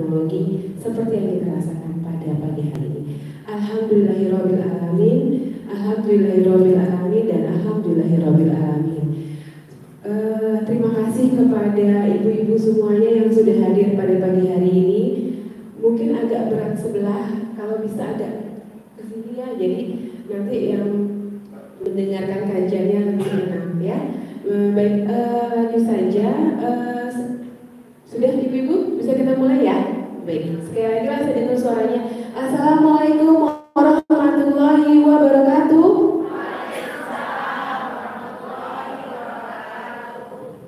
teknologi seperti yang kita rasakan pada pagi hari ini. Alhamdulillahirabbil alamin, alhamdulillahirabbil alamin, dan alhamdulillahirabbil alamin. Terima kasih kepada ibu-ibu semuanya yang sudah hadir pada pagi hari ini. Mungkin agak berat sebelah, kalau bisa agak kesini ya, jadi nanti yang mendengarkan kajiannya lebih enak ya. Baik, lanjut saja. Sudah ibu-ibu, bisa kita mulai ya? Baik, sekali lagi saya dengar suaranya. Assalamualaikum warahmatullahi wabarakatuh.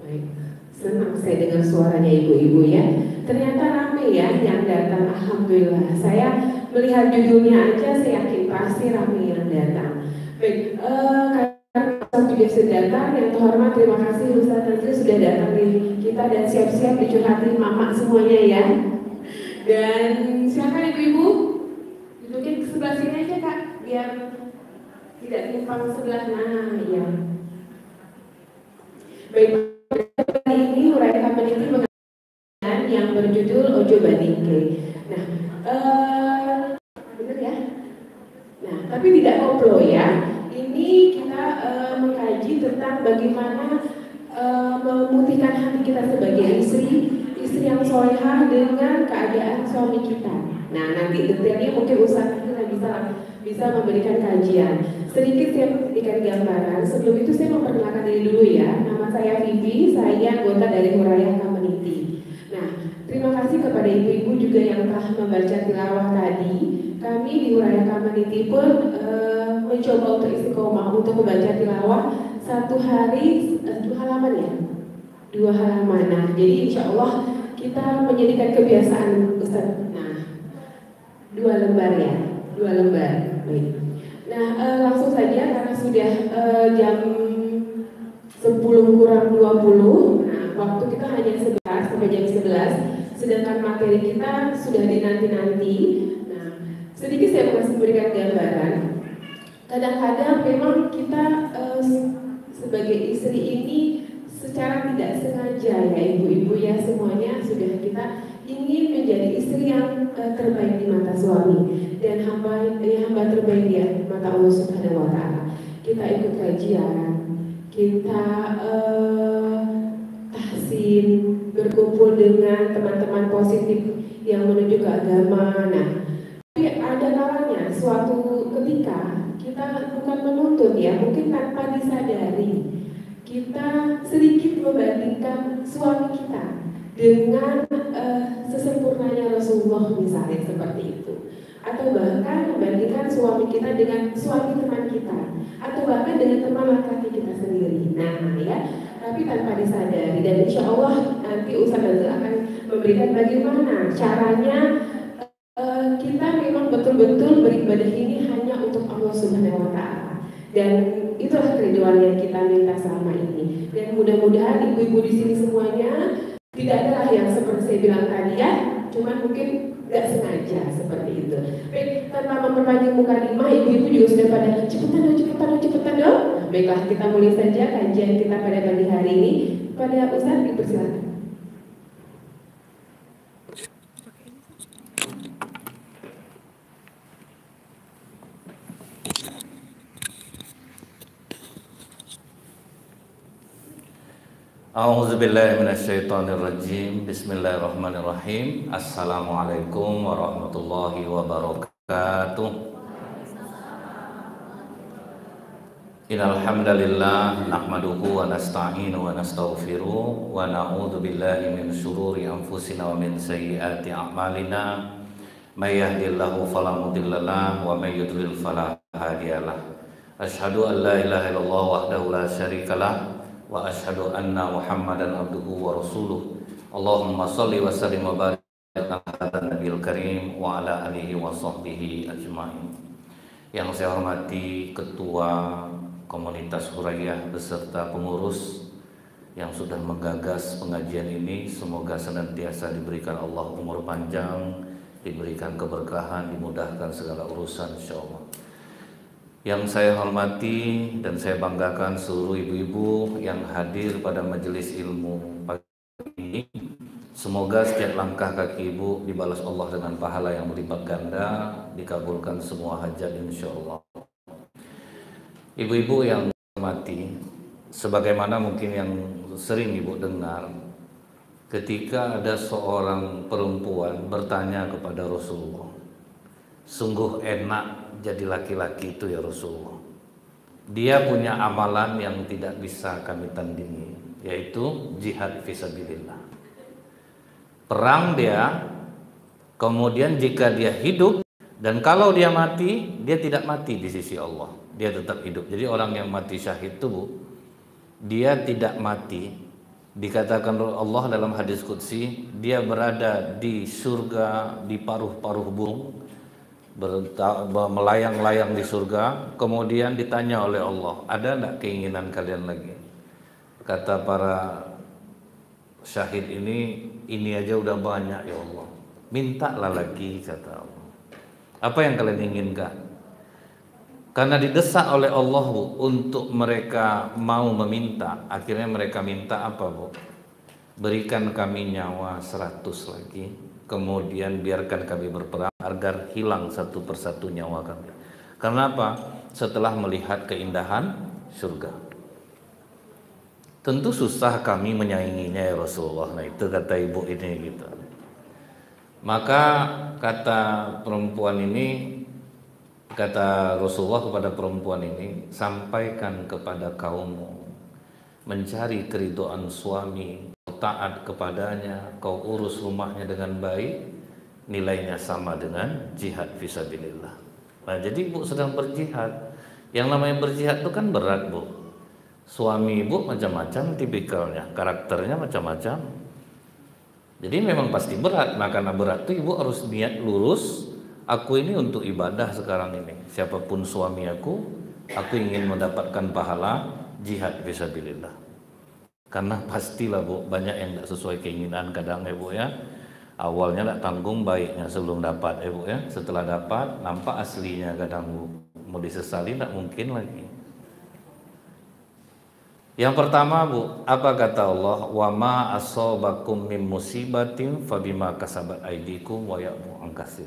Baik, senang saya dengar suaranya ibu-ibu ya. Ternyata ramai ya yang datang, alhamdulillah. Saya melihat judulnya aja, saya yakin pasti ramai yang datang. Baik, Ustaz juga sudah datang, yang terhormat terima kasih Ustaz Nazri sudah datang di kita dan siap-siap dicurhatin mama semuanya ya. Dan silakan ibu-ibu duduknya ke sebelah sini aja kak, biar tidak timpang sebelah. Nah ya. Baik, kali ini uraian peneliti mengenai yang berjudul Ojo Bandingke. Nah, benar ya. Nah, tapi tidak koplo ya. Ini kita mengkaji tentang bagaimana memutihkan hati kita sebagai istri yang solehah dengan keadaan suami kita. Nah, nanti detailnya mungkin Ustaz kita bisa memberikan kajian. Sedikit saya memberikan gambaran. Sebelum itu saya memperkenalkan diri dulu ya. Nama saya Vivi, saya anggota dari Hurayah Community. Nah, terima kasih kepada ibu-ibu juga yang telah membaca tilawah tadi. Kami di Hurayah Community pun mencoba untuk istiqomah untuk membaca tilawah satu hari 2 halaman ya, 2 halaman. Nah, jadi insya Allah kita menjadikan kebiasaan Ustaz. Nah, 2 lembar ya, 2 lembar. Baik. Nah, langsung saja karena sudah jam 10 kurang 20. Nah, waktu kita hanya 11 sampai jam 11. Sedangkan materi kita sudah dinanti-nanti. Nah, sedikit saya masih memberikan gambaran. Kadang-kadang memang kita sebagai istri ini secara tidak sengaja ya ibu-ibu ya semuanya sudah kita ingin menjadi istri yang terbaik di mata suami dan hamba terbaik di mata Allah Subhanahu wa taala. Kita ikut kajian, kita tahsin, berkumpul dengan teman-teman positif yang menuju ke agama. Nah, tapi ada kalanya suatu ketika kita bukan menuntut ya, mungkin tanpa disadari kita sedikit membandingkan suami kita dengan sesempurnanya Rasulullah misalnya seperti itu, atau bahkan membandingkan suami kita dengan suami teman kita, atau bahkan dengan teman laki-laki kita sendiri. Nah ya, tapi tanpa disadari, dan insya Allah nanti Ustaz akan memberikan bagaimana caranya kita memang betul-betul beribadah ini hanya untuk Allah Subhanahu wa taala. Dan itulah keriduan yang kita minta selama ini. Dan mudah-mudahan ibu-ibu di sini semuanya tidak adalah yang seperti saya bilang tadi ya, cuman mungkin nggak sengaja seperti itu. Baik, tanpa memperpanjang mukadimah, ibu-ibu juga sudah pada cepetan dong. Baiklah, kita mulai saja kajian kita pada pagi hari ini. Pada Ustaz dipersilakan. A'udzubillahi minasyaitonirrajim. Bismillahirrahmanirrahim. Assalamualaikum warahmatullahi wabarakatuh. Innal hamdalillah nahmaduhu wa nasta'inu wa nastaghfiruh wa na'udzu billahi min syururi anfusina wa min sayyiati a'malina. May yahdihillahu fala mudhillalah wa may yudlil fala hadiyalah. Asyhadu an la ilaha illallah wahdahu la syarikalah wa asyhadu anna Muhammadan abduhu wa rasuluh. Allahumma shalli wa sallim wa barik ala nabiyil karim wa ala alihi wa sahbihi ajmain. Yang saya hormati Ketua Komunitas Hurayah beserta pengurus yang sudah menggagas pengajian ini, semoga senantiasa diberikan Allah umur panjang, diberikan keberkahan, dimudahkan segala urusan insyaallah. Yang saya hormati dan saya banggakan seluruh ibu-ibu yang hadir pada majelis ilmu pagi ini. Semoga setiap langkah kaki ibu dibalas Allah dengan pahala yang melipat ganda, dikabulkan semua hajat insya Allah. Ibu-ibu yang mati, sebagaimana mungkin yang sering ibu dengar, ketika ada seorang perempuan bertanya kepada Rasulullah, sungguh enak jadi laki-laki itu ya Rasulullah. Dia punya amalan yang tidak bisa kami tandingi, yaitu jihad fisabilillah. Perang dia, kemudian jika dia hidup, dan kalau dia mati, dia tidak mati di sisi Allah, dia tetap hidup. Jadi orang yang mati syahid itu, dia tidak mati. Dikatakan oleh Allah dalam hadis qudsi, dia berada di surga, di paruh-paruh burung, melayang-layang di surga. Kemudian ditanya oleh Allah, ada enggak keinginan kalian lagi? Kata para syahid ini aja udah banyak ya Allah, mintalah lagi, kata Allah. Apa yang kalian inginkan? Karena didesak oleh Allah, Bu, untuk mereka mau meminta. Akhirnya mereka minta apa, Bu? Berikan kami nyawa 100 lagi, kemudian biarkan kami berperang agar hilang satu persatu nyawa kami. Karena apa? Setelah melihat keindahan surga. Tentu susah kami menyainginya ya Rasulullah. Nah itu kata ibu ini gitu. Maka kata perempuan ini, kata Rasulullah kepada perempuan ini, sampaikan kepada kaummu, mencari keridhaan suami, taat kepadanya, kau urus rumahnya dengan baik, nilainya sama dengan jihad fisabilillah. Nah jadi ibu sedang berjihad. Yang namanya berjihad itu kan berat, Bu. Suami ibu macam-macam tipikalnya, karakternya macam-macam. Jadi memang pasti berat. Nah karena berat itu ibu harus niat lurus. Aku ini untuk ibadah sekarang ini. Siapapun suami aku ingin mendapatkan pahala jihad fisabilillah. Karena pastilah Bu, banyak yang tidak sesuai keinginan kadang ya Bu ya. Awalnya tak tanggung baiknya sebelum dapat ya Bu ya. Setelah dapat nampak aslinya kadang Bu. Mau disesali tak mungkin lagi. Yang pertama Bu, apa kata Allah? Wa ma asobakum min musibatin fabima kasabat aydikum wa ya'fu an katsir.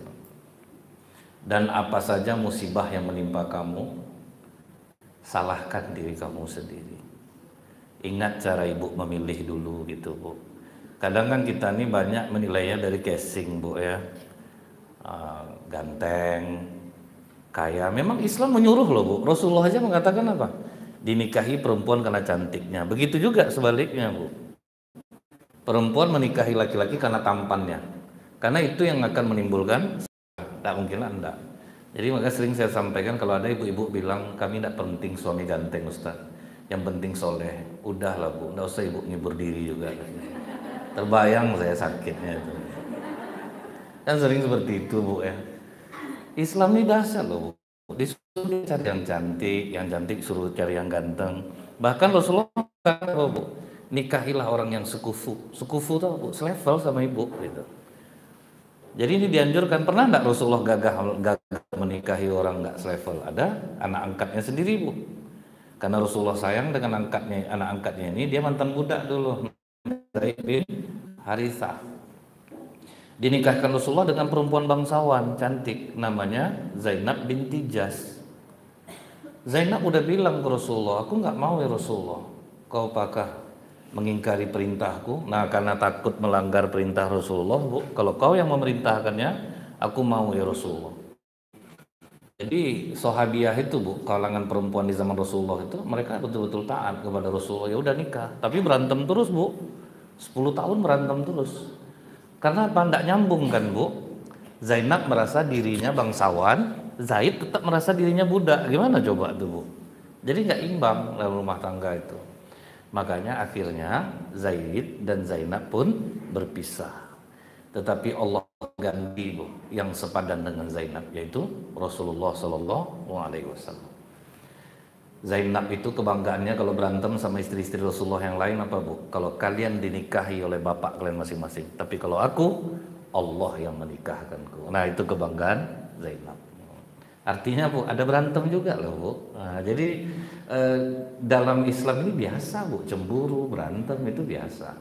Dan apa saja musibah yang menimpa kamu, salahkan diri kamu sendiri. Ingat cara ibu memilih dulu gitu Bu. Kadang kan kita nih banyak menilainya dari casing Bu ya. Ganteng, kaya. Memang Islam menyuruh loh Bu. Rasulullah aja mengatakan apa? Dinikahi perempuan karena cantiknya. Begitu juga sebaliknya Bu. Perempuan menikahi laki-laki karena tampannya. Karena itu yang akan menimbulkan, tak mungkin enggak. Jadi maka sering saya sampaikan kalau ada ibu-ibu bilang kami tidak penting suami ganteng Ustaz, yang penting soleh. Udahlah Bu, enggak usah ibu ngibur diri juga. Terbayang saya sakitnya itu. Kan sering seperti itu Bu ya. Islam ini dasar loh Bu. Disuruh cari yang cantik suruh cari yang ganteng. Bahkan Rasulullah kata Bu, nikahilah orang yang sekufu. Sekufu tuh Bu, selevel sama ibu gitu. Jadi ini dianjurkan. Pernah enggak Rasulullah gagah menikahi orang enggak selevel? Ada anak angkatnya sendiri Bu. Karena Rasulullah sayang dengan anak angkatnya ini, dia mantan budak dulu. Zaid bin Harithah. Dinikahkan Rasulullah dengan perempuan bangsawan cantik namanya Zainab binti Jas. Zainab udah bilang ke Rasulullah, aku nggak mau ya Rasulullah, kau apakah mengingkari perintahku? Nah karena takut melanggar perintah Rasulullah Bu, kalau kau yang memerintahkannya, aku mau ya Rasulullah. Jadi sahabiah itu Bu, kalangan perempuan di zaman Rasulullah itu mereka betul-betul taat kepada Rasulullah. Ya udah nikah, tapi berantem terus Bu, 10 tahun berantem terus. Karena apa? Tidak nyambung kan Bu. Zainab merasa dirinya bangsawan, Zaid tetap merasa dirinya budak. Gimana coba tuh Bu? Jadi nggak imbang dalam rumah tangga itu. Makanya akhirnya Zaid dan Zainab pun berpisah. Tetapi Allah ganti Bu yang sepadan dengan Zainab, yaitu Rasulullah SAW. Zainab itu kebanggaannya kalau berantem sama istri-istri Rasulullah yang lain apa Bu? Kalau kalian dinikahi oleh bapak kalian masing-masing. Tapi kalau aku, Allah yang menikahkanku. Nah itu kebanggaan Zainab. Artinya Bu, ada berantem juga loh Bu. Nah, jadi dalam Islam ini biasa Bu, cemburu, berantem itu biasa.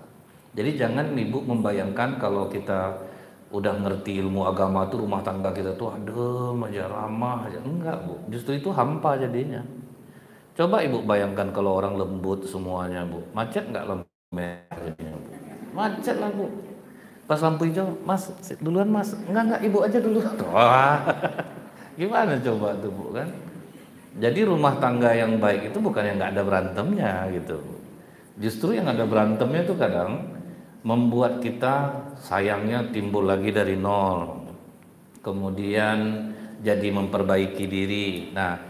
Jadi jangan ibu membayangkan kalau kita udah ngerti ilmu agama tuh rumah tangga kita tuh adem aja, ramah aja. Enggak bu, justru itu hampa jadinya. Coba ibu bayangkan kalau orang lembut semuanya bu, macet nggak lembut jadinya bu? Macet lah bu. Pas lampu hijau, mas duluan mas, enggak ibu aja dulu. Wah, gimana coba tuh bu kan? Jadi rumah tangga yang baik itu bukan yang nggak ada berantemnya gitu. Justru yang ada berantemnya itu kadang membuat kita sayangnya timbul lagi dari nol. Kemudian jadi memperbaiki diri. Nah,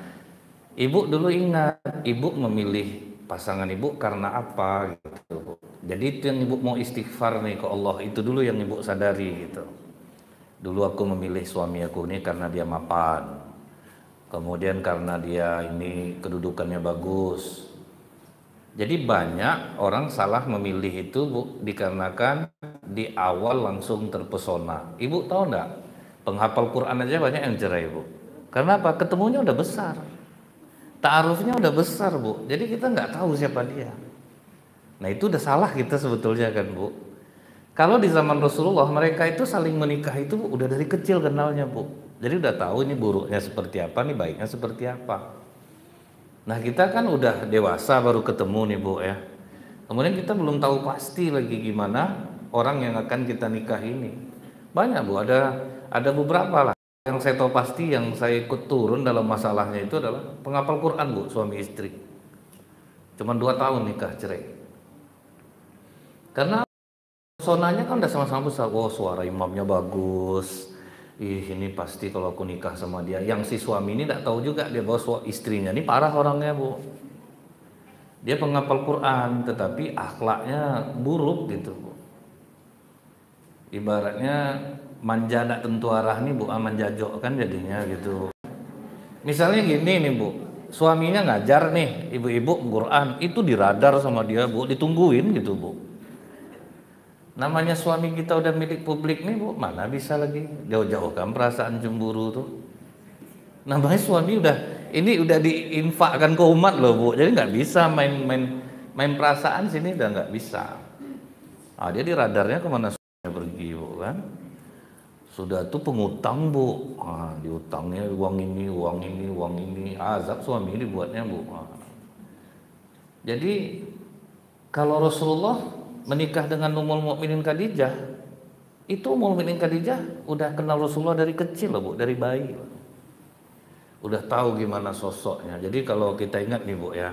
ibu dulu ingat, ibu memilih pasangan ibu karena apa gitu. Jadi itu yang ibu mau istighfar nih ke Allah, itu dulu yang ibu sadari gitu. Dulu aku memilih suami aku ini karena dia mapan. Kemudian karena dia ini kedudukannya bagus. Jadi banyak orang salah memilih itu bu, dikarenakan di awal langsung terpesona. Ibu tahu enggak? Penghafal Quran aja banyak yang cerai bu. Karena apa? Ketemunya udah besar. Ta'arufnya udah besar bu. Jadi kita nggak tahu siapa dia. Nah itu udah salah kita sebetulnya kan bu. Kalau di zaman Rasulullah mereka itu saling menikah itu bu, udah dari kecil kenalnya bu. Jadi udah tahu ini buruknya seperti apa, nih baiknya seperti apa. Nah kita kan udah dewasa baru ketemu nih bu ya. Kemudian kita belum tahu pasti lagi gimana orang yang akan kita nikah ini. Banyak bu, ada beberapa lah. Yang saya tahu pasti yang saya ikut turun dalam masalahnya itu adalah penghafal Quran bu, suami istri. Cuman 2 tahun nikah cerai. Karena sonanya kan udah sama-sama besar. Oh suara imamnya bagus. Ini pasti kalau aku nikah sama dia. Yang si suami ini tidak tahu juga dia bahwa istrinya ini parah orangnya bu. Dia penghafal Quran tetapi akhlaknya buruk gitu bu. Ibaratnya manja nak tentu arah nih bu, aman jajok kan jadinya gitu. Misalnya gini nih bu, suaminya ngajar nih ibu-ibu Quran, itu diradar sama dia bu, ditungguin gitu bu. Namanya suami kita udah milik publik nih bu, mana bisa lagi jauh-jauhkan perasaan cemburu tuh. Namanya suami udah diinfakkan ke umat loh bu, jadi nggak bisa main perasaan sini udah nggak bisa. Ah dia di radarnya kemana suaminya pergi bu kan? Sudah tuh pengutang bu, diutangnya uang ini, azab suami ini buatnya bu. Jadi kalau Rasulullah menikah dengan Ummul Mukminin Khadijah, itu Ummul Mukminin Khadijah udah kenal Rasulullah dari kecil loh bu, dari bayi. Udah tahu gimana sosoknya. Jadi kalau kita ingat nih bu ya,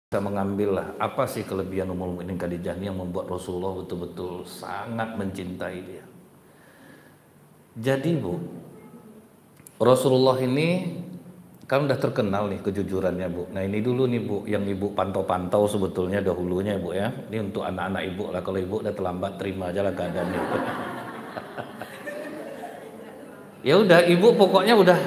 kita mengambil lah apa sih kelebihan Ummul Mukminin Khadijah ini yang membuat Rasulullah betul-betul sangat mencintai dia. Jadi bu, Rasulullah ini kan udah terkenal nih kejujurannya bu. Nah ini dulu nih bu, yang ibu pantau-pantau sebetulnya dahulunya bu ya. Ini untuk anak-anak ibu lah, kalau ibu udah terlambat terima aja lah keadaannya. Ya udah ibu pokoknya udah,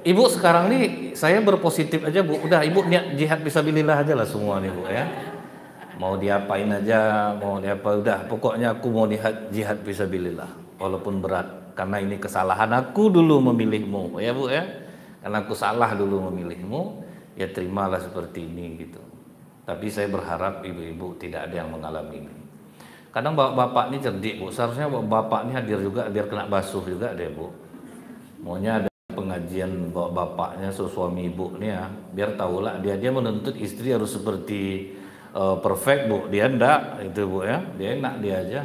ibu sekarang nih saya berpositif aja bu. Udah ibu niat jihad fisabilillah aja lah semua nih bu ya. Mau diapain aja, mau diapa, udah pokoknya aku mau jihad fisabilillah. Walaupun berat, karena ini kesalahan aku dulu memilihmu ya bu ya. Karena aku salah dulu memilihmu, ya terimalah seperti ini gitu. Tapi saya berharap ibu-ibu tidak ada yang mengalami ini. Kadang bapak-bapak ini cerdik bu, seharusnya bapak ini hadir juga biar kena basuh juga deh bu. Maunya ada pengajian bapaknya suami ibu nih ya, biar tahulah dia menuntut istri harus seperti perfect bu, dia enggak itu bu ya, dia enak dia aja.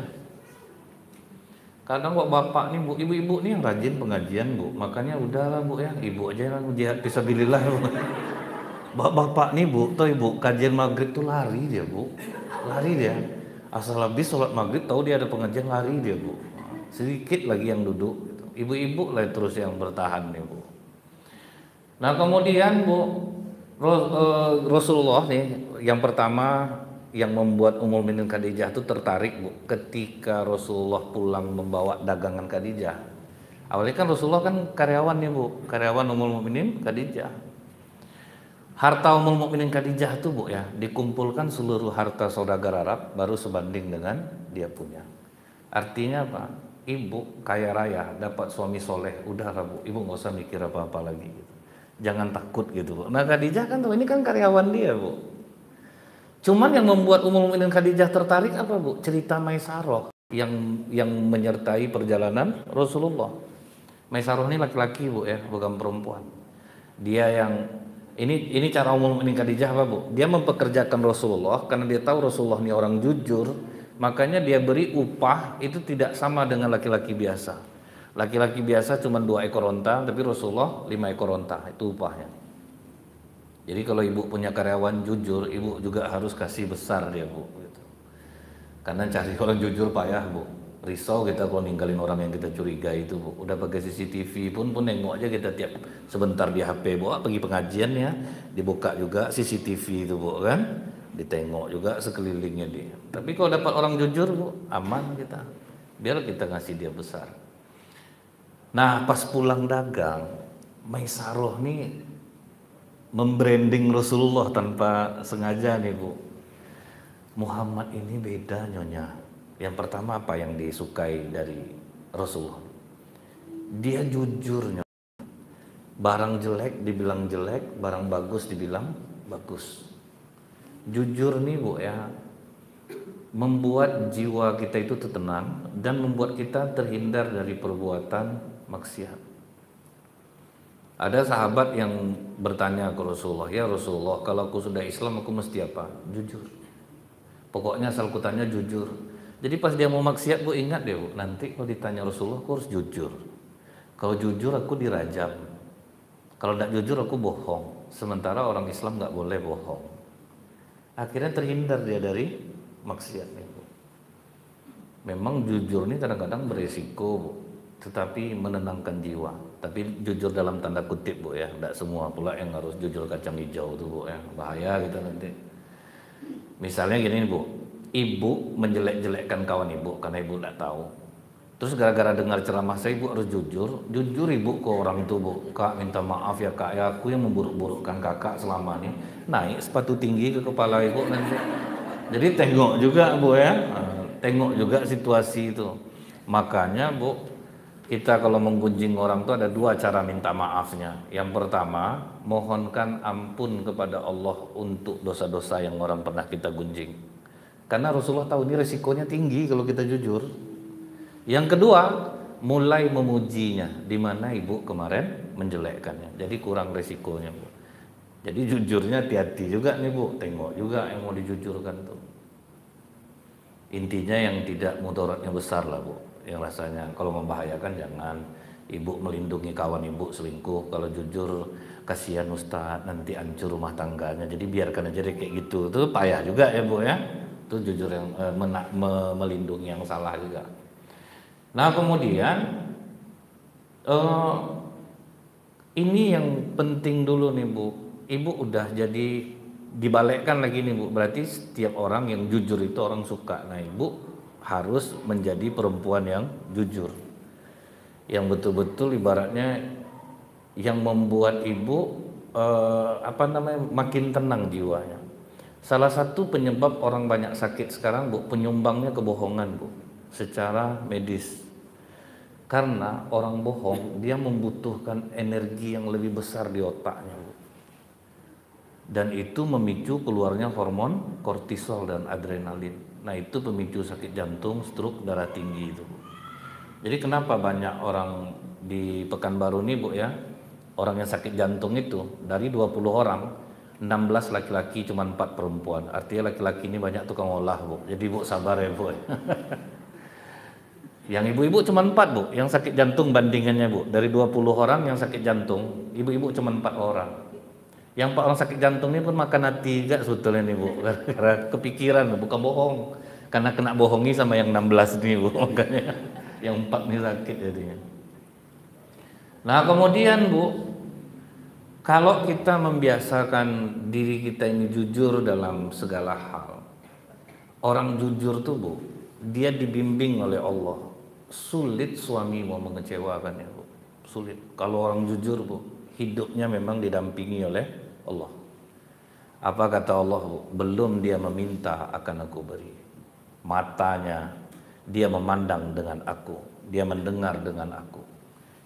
Kadang kok bapak nih bu, ibu-ibu nih yang rajin pengajian bu, makanya udahlah bu ya, ibu aja yang jihad fisabilillah bu. Bapak nih bu, tuh ibu kajian maghrib tuh lari dia bu, lari dia. Asal habis sholat maghrib tahu dia ada pengajian lari dia bu. Sedikit lagi yang duduk, gitu. Ibu-ibu lah terus yang bertahan nih bu. Nah kemudian bu, Rasulullah nih yang pertama yang membuat Ummul Mukminin Khadijah itu tertarik bu, ketika Rasulullah pulang membawa dagangan Khadijah. Awalnya kan Rasulullah kan karyawan nih bu, karyawan Ummul Mukminin Khadijah. Harta Ummul Mukminin Khadijah tuh bu ya, dikumpulkan seluruh harta saudagar Arab baru sebanding dengan dia punya. Artinya apa? Ibu kaya raya, dapat suami soleh, udah lah bu, ibu nggak usah mikir apa-apa lagi gitu. Jangan takut gitu bu. Nah Khadijah kan tuh ini kan karyawan dia bu. Cuman yang membuat Ummul Mukminin Khadijah tertarik apa Bu? Cerita Maisaroh yang menyertai perjalanan Rasulullah. Maisaroh ini laki-laki Bu ya, bukan perempuan. Dia yang ini cara Ummul Mukminin Khadijah apa Bu? Dia mempekerjakan Rasulullah karena dia tahu Rasulullah ini orang jujur, makanya dia beri upah itu tidak sama dengan laki-laki biasa. Laki-laki biasa cuma 2 ekor onta, tapi Rasulullah 5 ekor onta, itu upahnya. Jadi kalau ibu punya karyawan jujur, ibu juga harus kasih besar dia Bu. Gitu. Karena cari orang jujur payah Bu. Risau kita kalau ninggalin orang yang kita curiga itu Bu. Udah pakai CCTV pun nengok aja kita tiap sebentar di HP Bu. Pergi pengajian ya, dibuka juga CCTV itu Bu kan. Ditengok juga sekelilingnya dia. Tapi kalau dapat orang jujur Bu, aman kita. Biar kita ngasih dia besar. Nah pas pulang dagang, Maisaroh nih membranding Rasulullah tanpa sengaja nih Bu. Muhammad ini beda Nyonya. Yang pertama apa yang disukai dari Rasulullah? Dia jujur Nyonya. Barang jelek dibilang jelek, barang bagus dibilang bagus. Jujur nih Bu ya, membuat jiwa kita itu tenang dan membuat kita terhindar dari perbuatan maksiat. Ada sahabat yang bertanya ke Rasulullah, ya Rasulullah, kalau aku sudah Islam aku mesti apa? Jujur. Pokoknya asal aku tanya jujur. Jadi pas dia mau maksiat, Bu ingat deh Bu, nanti kalau ditanya Rasulullah aku harus jujur. Kalau jujur aku dirajam. Kalau tidak jujur aku bohong. Sementara orang Islam nggak boleh bohong. Akhirnya terhindar dia dari maksiat nih Bu. Memang jujur ini kadang-kadang beresiko Bu, tetapi menenangkan jiwa. Tapi jujur dalam tanda kutip Bu ya, tidak semua pula yang harus jujur kacang hijau tuh Bu ya, bahaya kita nanti. Misalnya gini Bu, ibu menjelek-jelekkan kawan ibu karena ibu tidak tahu. Terus gara-gara dengar ceramah saya ibu harus jujur ibu ke orang tuh Bu, Kak minta maaf ya Kak, ya aku yang memburuk-burukkan kakak selama ini. Naik sepatu tinggi ke kepala ibu nanti. Jadi tengok juga Bu ya, tengok juga situasi itu. Makanya Bu, kita kalau menggunjing orang itu ada 2 cara minta maafnya. Yang pertama, mohonkan ampun kepada Allah untuk dosa-dosa yang orang pernah kita gunjing. Karena Rasulullah tahu ini resikonya tinggi kalau kita jujur. Yang kedua, mulai memujinya, di mana ibu kemarin menjelekkannya. Jadi kurang resikonya Bu. Jadi jujurnya hati-hati juga nih Bu, tengok juga yang mau dijujurkan tuh. Intinya yang tidak mudaratnya besar lah Bu. Yang rasanya kalau membahayakan jangan. Ibu melindungi kawan ibu selingkuh, kalau jujur kasihan Ustadz nanti hancur rumah tangganya, jadi biarkan aja deh kayak gitu. Itu payah juga ya Bu ya, itu jujur yang melindungi yang salah juga. Nah kemudian ini yang penting dulu nih Bu, ibu udah jadi dibalikkan lagi nih Bu, berarti setiap orang yang jujur itu orang suka. Nah ibu harus menjadi perempuan yang jujur, yang betul-betul ibaratnya yang membuat ibu makin tenang jiwanya. Salah satu penyebab orang banyak sakit sekarang Bu, penyumbangnya kebohongan Bu, secara medis. Karena orang bohong dia membutuhkan energi yang lebih besar di otaknya Bu. Dan itu memicu keluarnya hormon kortisol dan adrenalin. Nah itu pemicu sakit jantung, stroke, darah tinggi itu. Jadi kenapa banyak orang di Pekanbaru ini Bu ya, orang yang sakit jantung itu dari 20 orang 16 laki-laki cuma 4 perempuan. Artinya laki-laki ini banyak tukang olah Bu. Jadi Bu sabar ya Bu. Yang ibu-ibu cuma 4 Bu, yang sakit jantung bandingannya Bu. Dari 20 orang yang sakit jantung, ibu-ibu cuma 4 orang. Yang 4 orang sakit jantung ini pun makan hati juga sebetulnya nih Bu, karena kepikiran bukan bohong. Karena kena bohongi sama yang 16 nih Bu, makanya yang 4 nih sakit jadinya. Nah kemudian Bu, kalau kita membiasakan diri kita ini jujur dalam segala hal, orang jujur tuh Bu, dia dibimbing oleh Allah. Sulit suami mau mengecewakannya Bu, sulit. Kalau orang jujur Bu, hidupnya memang didampingi oleh Allah. Apa kata Allah Bu? Belum dia meminta akan aku beri. Matanya dia memandang dengan aku, dia mendengar dengan aku,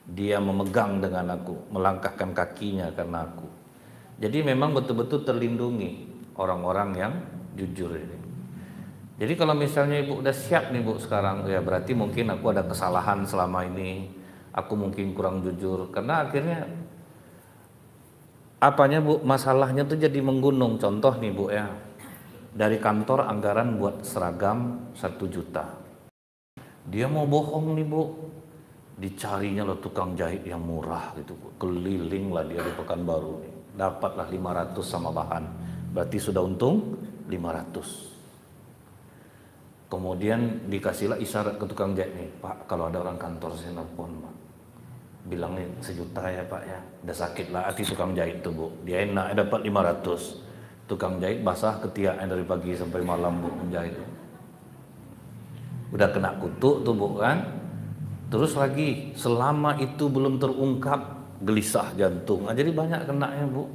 dia memegang dengan aku, melangkahkan kakinya karena aku. Jadi memang betul-betul terlindungi orang-orang yang jujur ini. Jadi kalau misalnya ibu udah siap nih bu sekarang, ya berarti mungkin aku ada kesalahan selama ini, aku mungkin kurang jujur, karena akhirnya apanya bu, masalahnya tuh jadi menggunung. Contoh nih bu ya, dari kantor anggaran buat seragam 1 juta, dia mau bohong nih bu, dicarinya lo tukang jahit yang murah gitu bu, keliling lah dia di Pekanbaru nih, dapatlah 500 sama bahan, berarti sudah untung 500. Kemudian dikasihlah isyarat ke tukang jahit nih, Pak kalau ada orang kantor saya nelfon Pak, bilang nih 1 juta ya Pak ya, udah sakit lah hati tukang jahit tuh bu, dia enak dapat 500, tukang jahit basah ketiaknya dari pagi sampai malam bu menjahit, udah kena kutuk tuh bu kan. Terus lagi selama itu belum terungkap, gelisah jantung, jadi banyak kenanya bu,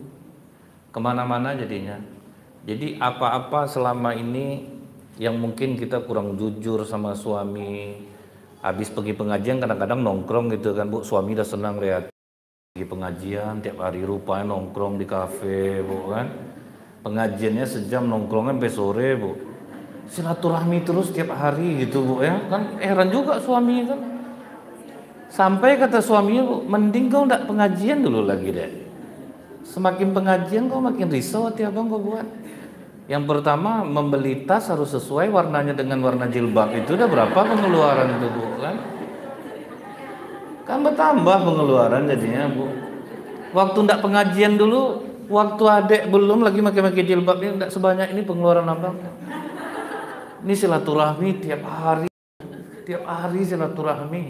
kemana-mana jadinya. Jadi apa-apa selama ini yang mungkin kita kurang jujur sama suami, habis pergi pengajian kadang-kadang nongkrong gitu kan bu, suami udah senang lihat pergi pengajian tiap hari, rupanya nongkrong di kafe bu kan, pengajiannya sejam nongkrongnya sampai sore bu, silaturahmi terus tiap hari gitu bu ya kan, heran juga suami kan, sampai kata suaminya bu, mending kau ndak pengajian dulu lagi deh, semakin pengajian kau makin risau hati abang kau buat. Yang pertama, membeli tas harus sesuai warnanya dengan warna jilbab, itu udah berapa pengeluaran itu bu kan? Kan bertambah pengeluaran jadinya bu. Waktu ndak pengajian dulu, waktu adek belum lagi pakai jilbab ini ndak sebanyak ini pengeluaran abang. Ini silaturahmi tiap hari silaturahmi.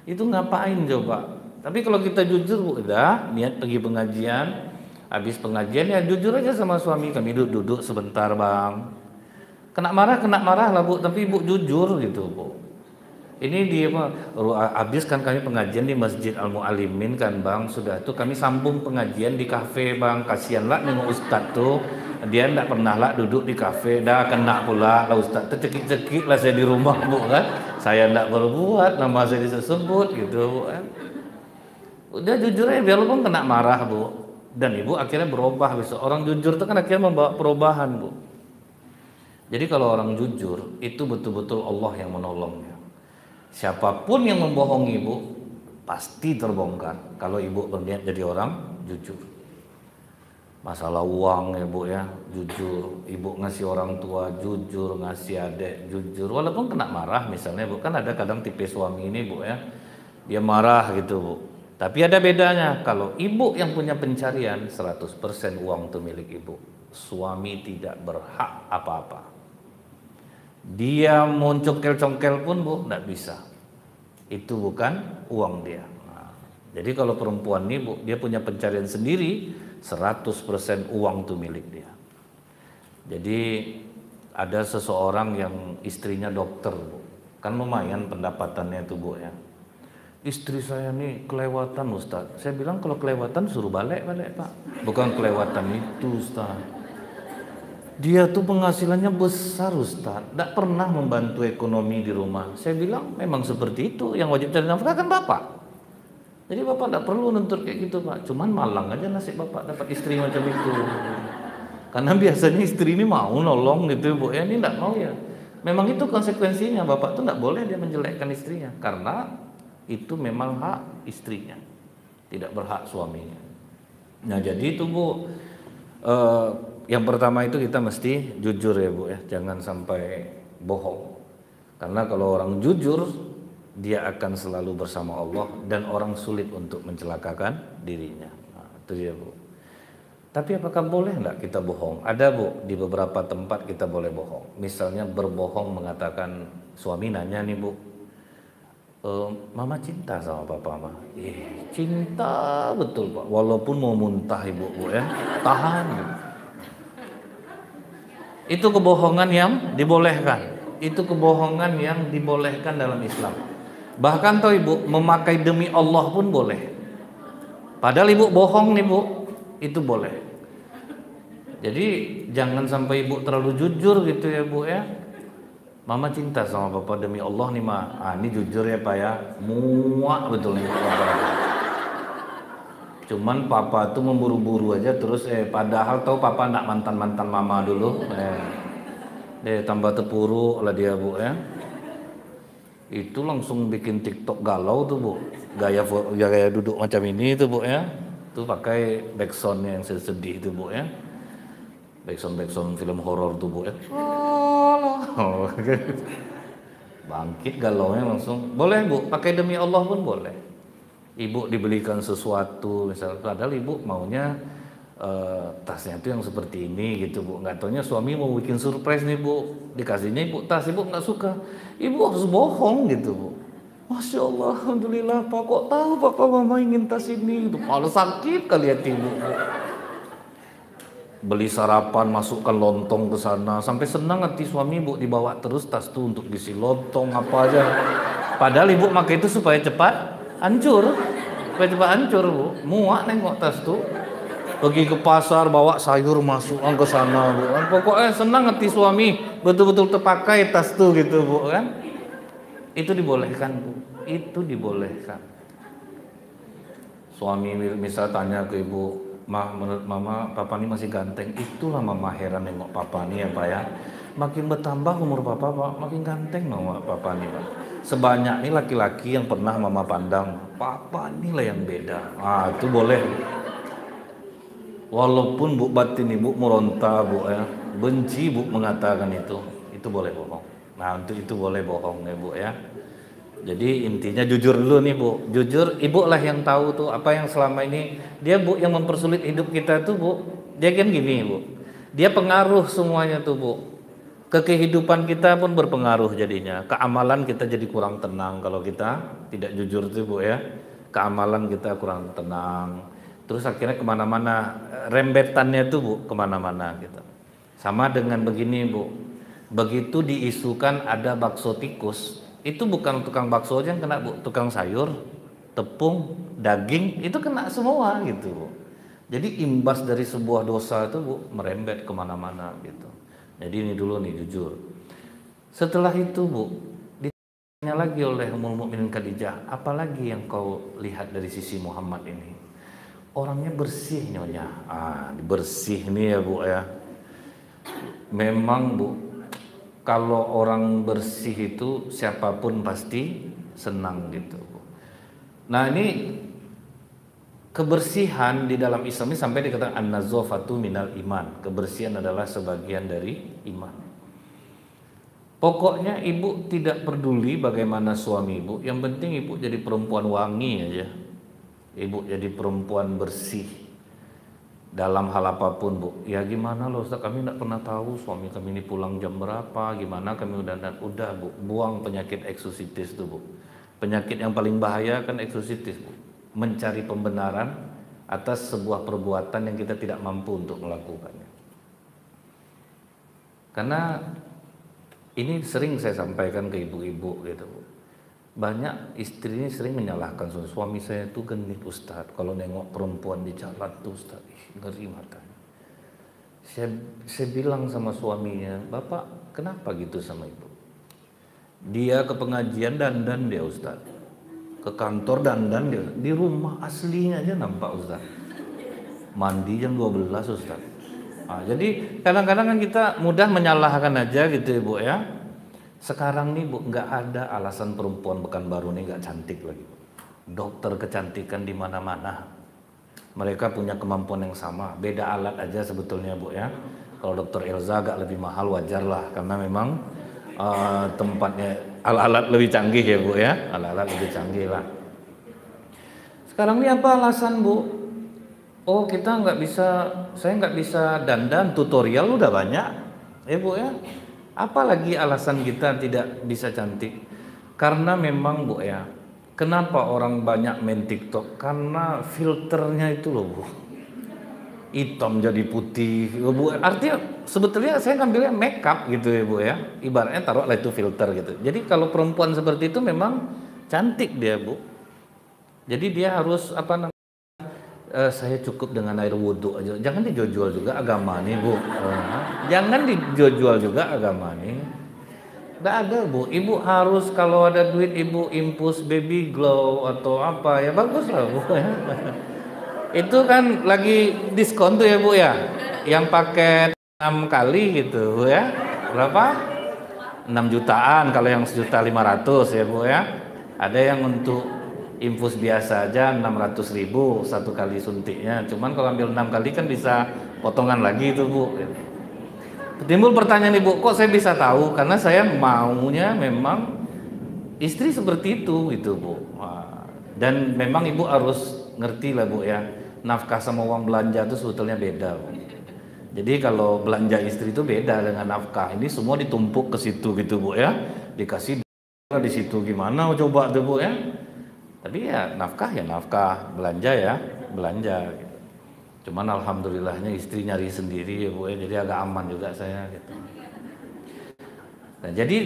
Itu ngapain coba? Tapi kalau kita jujur bu, udah niat pergi pengajian. Habis pengajian ya jujur aja sama suami, kami duduk sebentar bang, kena marah lah bu, tapi ibu jujur gitu bu. Ini dia habis kan kami pengajian di Masjid Al-Mu'alimin kan bang, sudah itu kami sambung pengajian di kafe bang, kasihan lah nengok ustadz tuh, dia ndak pernah lah duduk di kafe, dah kena pula lah ustadz tuh, cekik-cekik lah saya di rumah bu kan, saya ndak berbuat, nama saya disebut gitu bu kan. Udah jujur aja biarpun kena marah bu. Dan ibu akhirnya berubah besok. Orang jujur itu kan akhirnya membawa perubahan bu. Jadi kalau orang jujur itu betul-betul Allah yang menolongnya. Siapapun yang membohongi ibu pasti terbongkar. Kalau ibu berniat jadi orang jujur. Masalah uang ya bu ya, jujur. Ibu ngasih orang tua jujur, ngasih adik jujur. Walaupun kena marah misalnya bu, kan ada kadang tipe suami ini bu ya, dia marah gitu bu. Tapi ada bedanya, kalau ibu yang punya pencarian 100% uang itu milik ibu, suami tidak berhak apa-apa. Dia mau congkel-congkel pun bu, tidak bisa. Itu bukan uang dia. Nah, jadi kalau perempuan ini bu, dia punya pencarian sendiri, 100% uang itu milik dia. Jadi ada seseorang yang istrinya dokter bu, kan lumayan pendapatannya itu bu ya. Istri saya nih kelewatan Ustaz. Saya bilang kalau kelewatan suruh balik pak. Bukan kelewatan itu Ustaz. Dia tuh penghasilannya besar Ustaz. Tidak pernah membantu ekonomi di rumah. Saya bilang memang seperti itu. Yang wajib cari nafkah kan bapak. Jadi bapak tidak perlu nuntut kayak gitu pak. Cuman malang aja nasib bapak dapat istri macam itu. Karena biasanya istri ini mau nolong gitu bu. Ya ini tidak mau ya. Memang itu konsekuensinya. Bapak tuh tidak boleh dia menjelekkan istrinya. Karena itu memang hak istrinya, tidak berhak suaminya. Nah jadi itu bu, yang pertama itu kita mesti jujur ya bu ya, jangan sampai bohong. Karena kalau orang jujur, dia akan selalu bersama Allah dan orang sulit untuk mencelakakan dirinya. Nah, itu dia bu. Tapi apakah boleh enggak kita bohong? Ada bu, di beberapa tempat kita boleh bohong. Misalnya berbohong mengatakan, suami nanya nih bu, mama cinta sama papa mah. Cinta betul pak, walaupun mau muntah ibu bu ya, tahan. Itu kebohongan yang dibolehkan. Itu kebohongan yang dibolehkan dalam Islam. Bahkan tuh ibu, memakai demi Allah pun boleh. Padahal ibu bohong nih bu, itu boleh. Jadi jangan sampai ibu terlalu jujur gitu ya bu ya. Mama cinta sama papa demi Allah nih ma. Ini jujur ya pak ya, muak betul nih papa. Cuman papa tuh memburu-buru aja terus padahal tahu papa nak mantan-mantan mama dulu. Dia tambah terpuruk lah dia bu ya. Itu langsung bikin TikTok galau tuh bu. Gaya duduk macam ini tuh bu ya. Tuh pakai backsoundnya yang sedih itu bu ya. Backsound film horor tuh bu ya. Oh, bangkit galaunya langsung. Boleh bu, pakai demi Allah pun boleh. Ibu dibelikan sesuatu misalnya, padahal ibu maunya tasnya itu yang seperti ini gitu bu. Nggak taunya suami mau bikin surprise nih bu, dikasihnya ibu tas, ibu nggak suka, ibu harus bohong gitu bu. Masya Allah, alhamdulillah pak, kok tahu papa mama ingin tas ini gitu. Malah sakit kali hati ibu bu. Beli sarapan, masukkan lontong ke sana, sampai senang hati suami ibu, dibawa terus tas tuh untuk diisi lontong apa aja. Padahal ibu pakai itu supaya cepat hancur, bu. Muak nengok tas tuh. Pergi ke pasar bawa sayur masukkan ke sana bu. Pokoknya senang hati suami, betul-betul terpakai tas tuh gitu bu kan. Itu dibolehkan bu, itu dibolehkan. Suami misal tanya ke ibu, "Ma, menurut mama papa ini masih ganteng." Itulah mama heran nengok papa nih ya pak ya. Makin bertambah umur papa pak, makin ganteng mama papa nih pak. Sebanyak ini laki-laki yang pernah mama pandang, papa inilah yang beda. Ah itu boleh. Walaupun bu batin ibu meronta bu ya, benci bu mengatakan itu boleh bohong. Nah untuk itu boleh bohong ya bu ya. Jadi intinya jujur dulu nih bu, jujur ibu lah yang tahu tuh apa yang selama ini dia bu yang mempersulit hidup kita tuh bu. Dia kan gini bu, dia pengaruh semuanya tuh bu. Ke kehidupan kita pun berpengaruh jadinya. Keamalan kita jadi kurang tenang kalau kita tidak jujur tuh bu ya. Keamalan kita kurang tenang. Terus akhirnya kemana-mana, rembetannya tuh bu kemana-mana gitu. Sama dengan begini bu, begitu diisukan ada bakso tikus, itu bukan tukang bakso aja yang kena bu, tukang sayur, tepung, daging itu kena semua gitu bu. Jadi imbas dari sebuah dosa itu bu merembet kemana-mana gitu. Jadi ini dulu nih jujur. Setelah itu bu ditanya lagi oleh Ummul Mukminin Khadijah, apalagi yang kau lihat dari sisi Muhammad ini? Orangnya bersih nyonya. Bersih nih ya bu ya. Memang bu, kalau orang bersih itu siapapun pasti senang gitu bu. Nah ini kebersihan di dalam Islam ini sampai dikatakan an-nazafatu minal iman. Kebersihan adalah sebagian dari iman. Pokoknya ibu tidak peduli bagaimana suami ibu, yang penting ibu jadi perempuan wangi aja. Ibu jadi perempuan bersih dalam hal apapun bu. Ya gimana loh Ustaz, kami tidak pernah tahu suami kami ini pulang jam berapa, gimana kami udah bu, buang penyakit eksusitis tuh bu. Penyakit yang paling bahaya kan eksusitis bu. Mencari pembenaran atas sebuah perbuatan yang kita tidak mampu untuk melakukannya. Karena ini sering saya sampaikan ke ibu-ibu gitu bu. Banyak istri ini sering menyalahkan suami saya itu genit Ustaz. Kalau nengok perempuan di jalan tuh Ustaz, ngeri matanya. Saya bilang sama suaminya, Bapak kenapa gitu sama ibu? Dia ke pengajian dandan dia Ustaz, ke kantor dandan dia, di rumah aslinya aja nampak Ustaz. Mandi jam 12 Ustaz. Jadi kadang-kadang kan kita mudah menyalahkan aja gitu ibu ya. Sekarang nih bu, nggak ada alasan perempuan Pekanbaru nih nggak cantik lagi. Dokter kecantikan di mana-mana. Mereka punya kemampuan yang sama. Beda alat aja sebetulnya bu ya. Kalau dokter Elza agak lebih mahal wajar lah, karena memang tempatnya alat-alat lebih canggih ya bu ya. Alat-alat lebih canggih lah. Sekarang ini apa alasan bu? Oh kita saya nggak bisa dandan, tutorial udah banyak ya bu ya. Apalagi alasan kita tidak bisa cantik? Karena memang bu ya, kenapa orang banyak main TikTok? Karena filternya itu loh bu, hitam jadi putih bu. Artinya sebetulnya saya ngambilnya makeup gitu ya bu ya. Ibaratnya taruhlah itu filter gitu. Jadi kalau perempuan seperti itu memang cantik dia bu. Jadi dia harus apa namanya? Saya cukup dengan air wudhu aja. Jangan dijual juga agama nih bu. Jangan dijual juga agama nih. Nggak ada bu. Ibu harus kalau ada duit ibu impus baby glow atau apa ya bagus lah bu. Itu kan lagi diskon tuh ya bu ya. Yang paket 6 kali gitu bu ya. berapa? 6 jutaan kalau yang 1.500.000 ya Bu ya. Ada yang untuk infus biasa aja 600.000 satu kali suntiknya. Cuman kalau ambil 6 kali kan bisa potongan lagi itu Bu. Timbul pertanyaan Ibu, kok saya bisa tahu? Karena saya maunya memang istri seperti itu gitu Bu. Dan memang Ibu harus ngerti lah Bu ya, nafkah sama uang belanja itu sebetulnya beda Bu. Jadi kalau belanja istri itu beda dengan nafkah. Ini semua ditumpuk ke situ gitu Bu ya. Dikasih di situ gimana coba tuh Bu ya. Tapi ya nafkah, belanja ya belanja gitu. Cuman alhamdulillahnya istri nyari sendiri ya Bu ya. Jadi agak aman juga saya gitu. Nah, jadi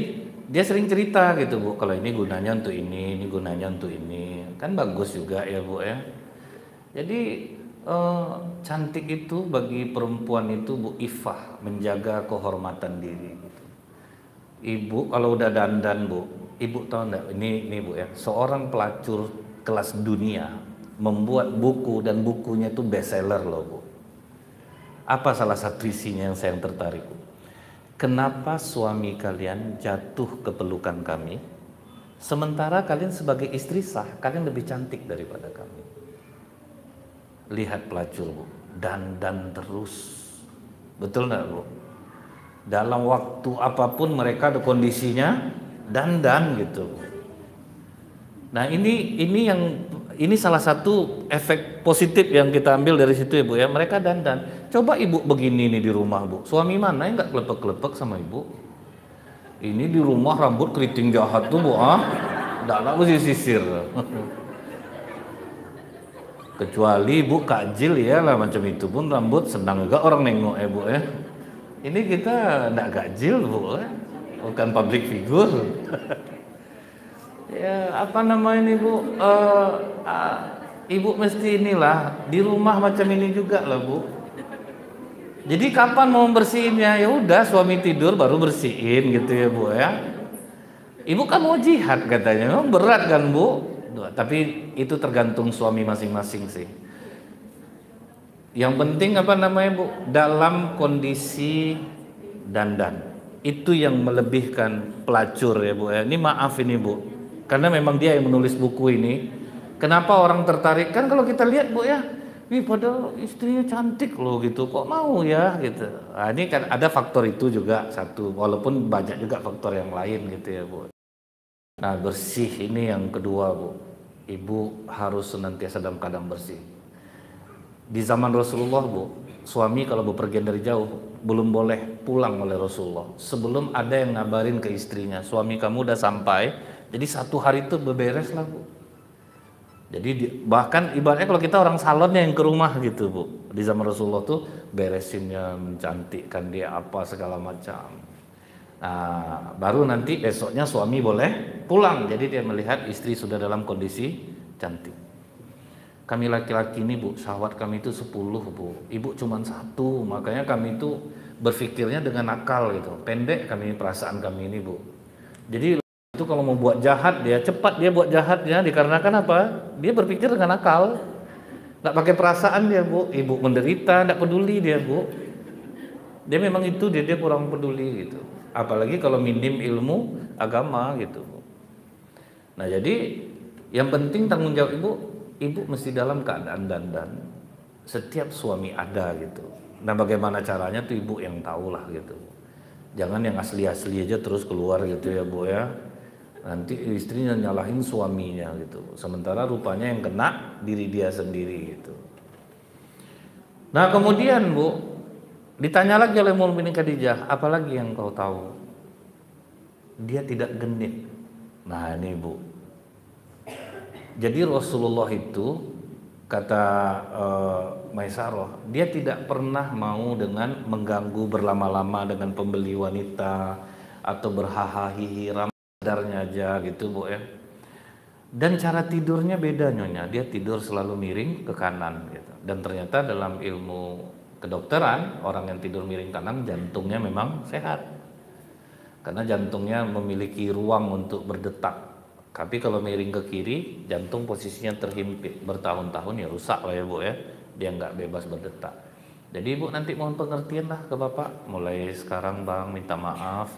dia sering cerita gitu Bu, kalau ini gunanya untuk ini gunanya untuk ini. Kan bagus juga ya Bu ya. Jadi cantik itu bagi perempuan itu Bu, ifah, menjaga kehormatan diri gitu. Ibu kalau udah dandan Bu, Ibu tahu enggak ini Bu ya, seorang pelacur kelas dunia membuat buku dan bukunya itu bestseller loh Bu. Apa salah satu isinya yang saya tertarik Bu? Kenapa suami kalian jatuh ke pelukan kami, sementara kalian sebagai istri sah, kalian lebih cantik daripada kami. Lihat pelacur Bu, dandan terus, betul nggak Bu? Dalam waktu apapun mereka ada kondisinya dandan gitu. Nah ini salah satu efek positif yang kita ambil dari situ ya Bu ya. Mereka dandan. Coba Ibu begini nih di rumah Bu, suami mana yang nggak kelepek-kelepek sama Ibu? Ini di rumah rambut keriting jahat tuh Bu, nggak mesti sisir. Kecuali Ibu kajil ya lah macam itu pun rambut senang juga orang nengok ya Bu ya. Ini kita enggak gajil Bu ya. Bukan public figure. Ya apa nama ini Bu, Ibu mesti inilah di rumah macam ini juga lah Bu. Jadi kapan mau bersihinnya? Ya udah suami tidur baru bersihin gitu ya Bu ya. Ibu kan mau jihad katanya, memang berat kan Bu. Tapi itu tergantung suami masing-masing sih. Yang penting apa namanya Bu, dalam kondisi dandan itu yang melebihkan pelacur ya Bu ya. Ini maaf ini Bu, karena memang dia yang menulis buku ini. Kenapa orang tertarik? Kan kalau kita lihat Bu ya, wih padahal istrinya cantik loh gitu, kok mau ya gitu. Nah, ini kan ada faktor itu juga satu, walaupun banyak juga faktor yang lain gitu ya Bu. Nah bersih ini yang kedua Bu, Ibu harus senantiasa dalam keadaan bersih. Di zaman Rasulullah Bu, suami kalau bepergian dari jauh belum boleh pulang oleh Rasulullah sebelum ada yang ngabarin ke istrinya, suami kamu udah sampai. Jadi satu hari itu beberes lah Bu. Jadi bahkan ibaratnya kalau kita orang salonnya yang ke rumah gitu Bu, di zaman Rasulullah tuh beresinnya, mencantikkan dia apa segala macam. Nah, baru nanti besoknya suami boleh pulang. Jadi dia melihat istri sudah dalam kondisi cantik. Kami laki-laki ini Bu, syahwat kami itu 10 Bu. Ibu cuma 1, makanya kami itu berpikirnya dengan akal gitu. Pendek kami perasaan kami ini Bu. Jadi itu kalau mau buat jahat dia cepat dia buat jahatnya dikarenakan apa? Dia berpikir dengan akal. Nggak pakai perasaan dia Bu. Ibu menderita, nggak peduli dia Bu. Dia memang itu dia kurang peduli gitu. Apalagi kalau minim ilmu agama gitu. Nah jadi yang penting tanggung jawab ibu mesti dalam keadaan dandan setiap suami ada gitu. Nah bagaimana caranya tuh ibu yang tahu lah gitu. Jangan yang asli-asli aja terus keluar gitu ya Bu ya. Nanti istrinya nyalahin suaminya gitu. Sementara rupanya yang kena diri dia sendiri gitu. Nah kemudian Bu, ditanya lagi oleh Ummul Mukminin Khadijah, apalagi yang kau tahu? Dia tidak genit. Nah ini Bu, jadi Rasulullah itu kata Maisarah, dia tidak pernah mau dengan mengganggu berlama-lama dengan pembeli wanita atau berhahaha radarnya aja gitu Bu ya. Dan cara tidurnya beda Nyonya, dia tidur selalu miring ke kanan gitu. Dan ternyata dalam ilmu kedokteran, orang yang tidur miring kanan jantungnya memang sehat. Karena jantungnya memiliki ruang untuk berdetak. Tapi kalau miring ke kiri, jantung posisinya terhimpit bertahun-tahun ya rusak lah ya Bu ya. Dia nggak bebas berdetak. Jadi ibu nanti mohon pengertian lah ke bapak. Mulai sekarang bang minta maaf.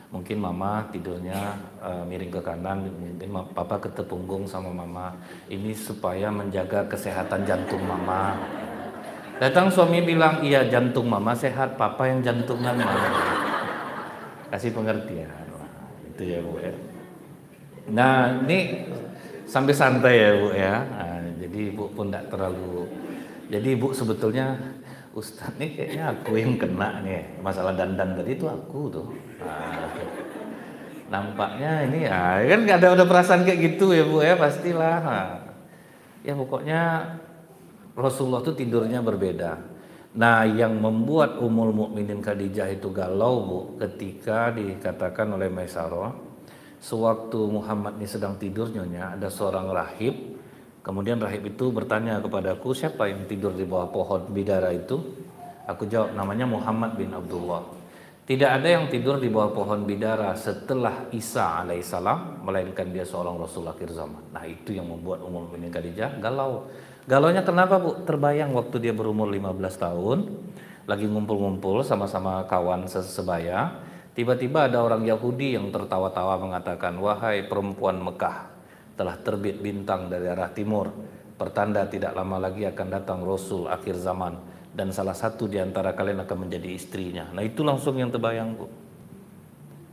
Mungkin mama tidurnya miring ke kanan, mungkin papa ketepunggung sama mama. Ini supaya menjaga kesehatan jantung mama. Datang suami bilang, iya jantung mama sehat, papa yang jantungan mama. Kasih pengertian. Wah, itu ya bu ya. Nah ini sampai santai ya bu ya. Nah, jadi ibu pun tidak terlalu. Jadi ibu sebetulnya Ustadz nih kayaknya aku yang kena nih masalah dandan tadi itu aku tuh. Nah, nampaknya ini ya kan nggak ada perasaan kayak gitu ya bu ya pastilah. Nah, ya pokoknya Rasulullah tuh tidurnya berbeda. Nah yang membuat Ummul Mukminin Khadijah itu galau bu ketika dikatakan oleh Maisarah sewaktu Muhammad ini sedang tidur nyonya ada seorang rahib. Kemudian rahib itu bertanya kepadaku, siapa yang tidur di bawah pohon bidara itu? Aku jawab, namanya Muhammad bin Abdullah. Tidak ada yang tidur di bawah pohon bidara setelah Isa alaihissalam, melainkan dia seorang Rasul akhir zaman. Nah itu yang membuat Ummul Mukminin Khadijah galau. Galaunya kenapa bu? Terbayang waktu dia berumur 15 tahun, lagi ngumpul-ngumpul sama-sama kawan sebaya. Tiba-tiba ada orang Yahudi yang tertawa-tawa mengatakan, wahai perempuan Mekah, telah terbit bintang dari arah timur, pertanda tidak lama lagi akan datang Rasul akhir zaman dan salah satu di antara kalian akan menjadi istrinya. Nah itu langsung yang terbayang bu.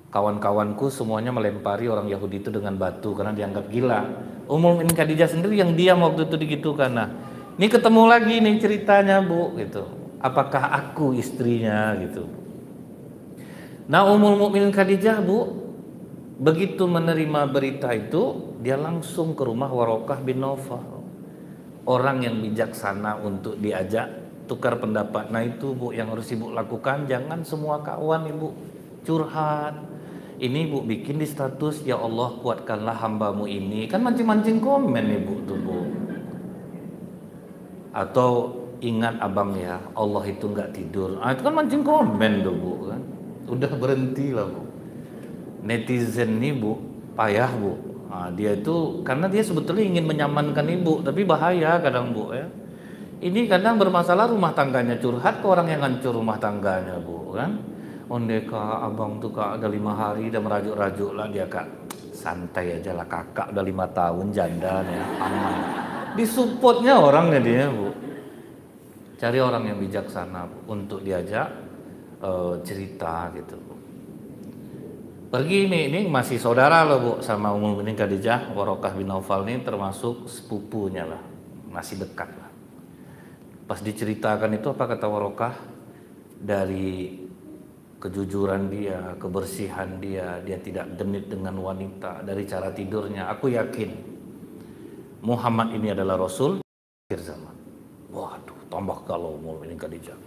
Kawan-kawanku semuanya melempari orang Yahudi itu dengan batu karena dianggap gila. Ummul Mukminin Khadijah sendiri yang diam waktu itu digitukan. Nah ini ketemu lagi nih ceritanya bu gitu. Apakah aku istrinya gitu. Nah Ummul Mukminin Khadijah bu begitu menerima berita itu, dia langsung ke rumah Warokah bin Naufal. Orang yang bijaksana untuk diajak tukar pendapat. Nah itu bu yang harus ibu lakukan. Jangan semua kawan ibu curhat. Ini ibu bikin di status, ya Allah kuatkanlah hambamu ini. Kan mancing-mancing komen ibu tuh bu. Atau ingat abang ya, Allah itu nggak tidur. Ah, itu kan mancing komen tuh bu kan. Udah berhenti lah bu. Netizen nih bu payah bu. Nah, dia itu karena dia sebetulnya ingin menyamankan ibu, tapi bahaya kadang bu ya. Ini kadang bermasalah rumah tangganya, curhat ke orang yang hancur rumah tangganya bu kan. Ondeka abang tuh kak ada 5 hari udah merajuk-rajuk lah dia kak. Santai aja lah kakak udah 5 tahun janda ya aman. Disupportnya orangnya dia bu. Cari orang yang bijaksana bu, untuk diajak cerita gitu bu. Pergi ini masih saudara loh bu sama Ummul Mukminin Khadijah. Warokah bin Naufal ini termasuk sepupunya lah, masih dekat lah. Pas diceritakan itu apa kata Warokah? Dari kejujuran dia, kebersihan dia, dia tidak genit dengan wanita, dari cara tidurnya, aku yakin Muhammad ini adalah Rasul akhir zaman. Waduh, tambah kalau Ummul Mukminin Khadijah.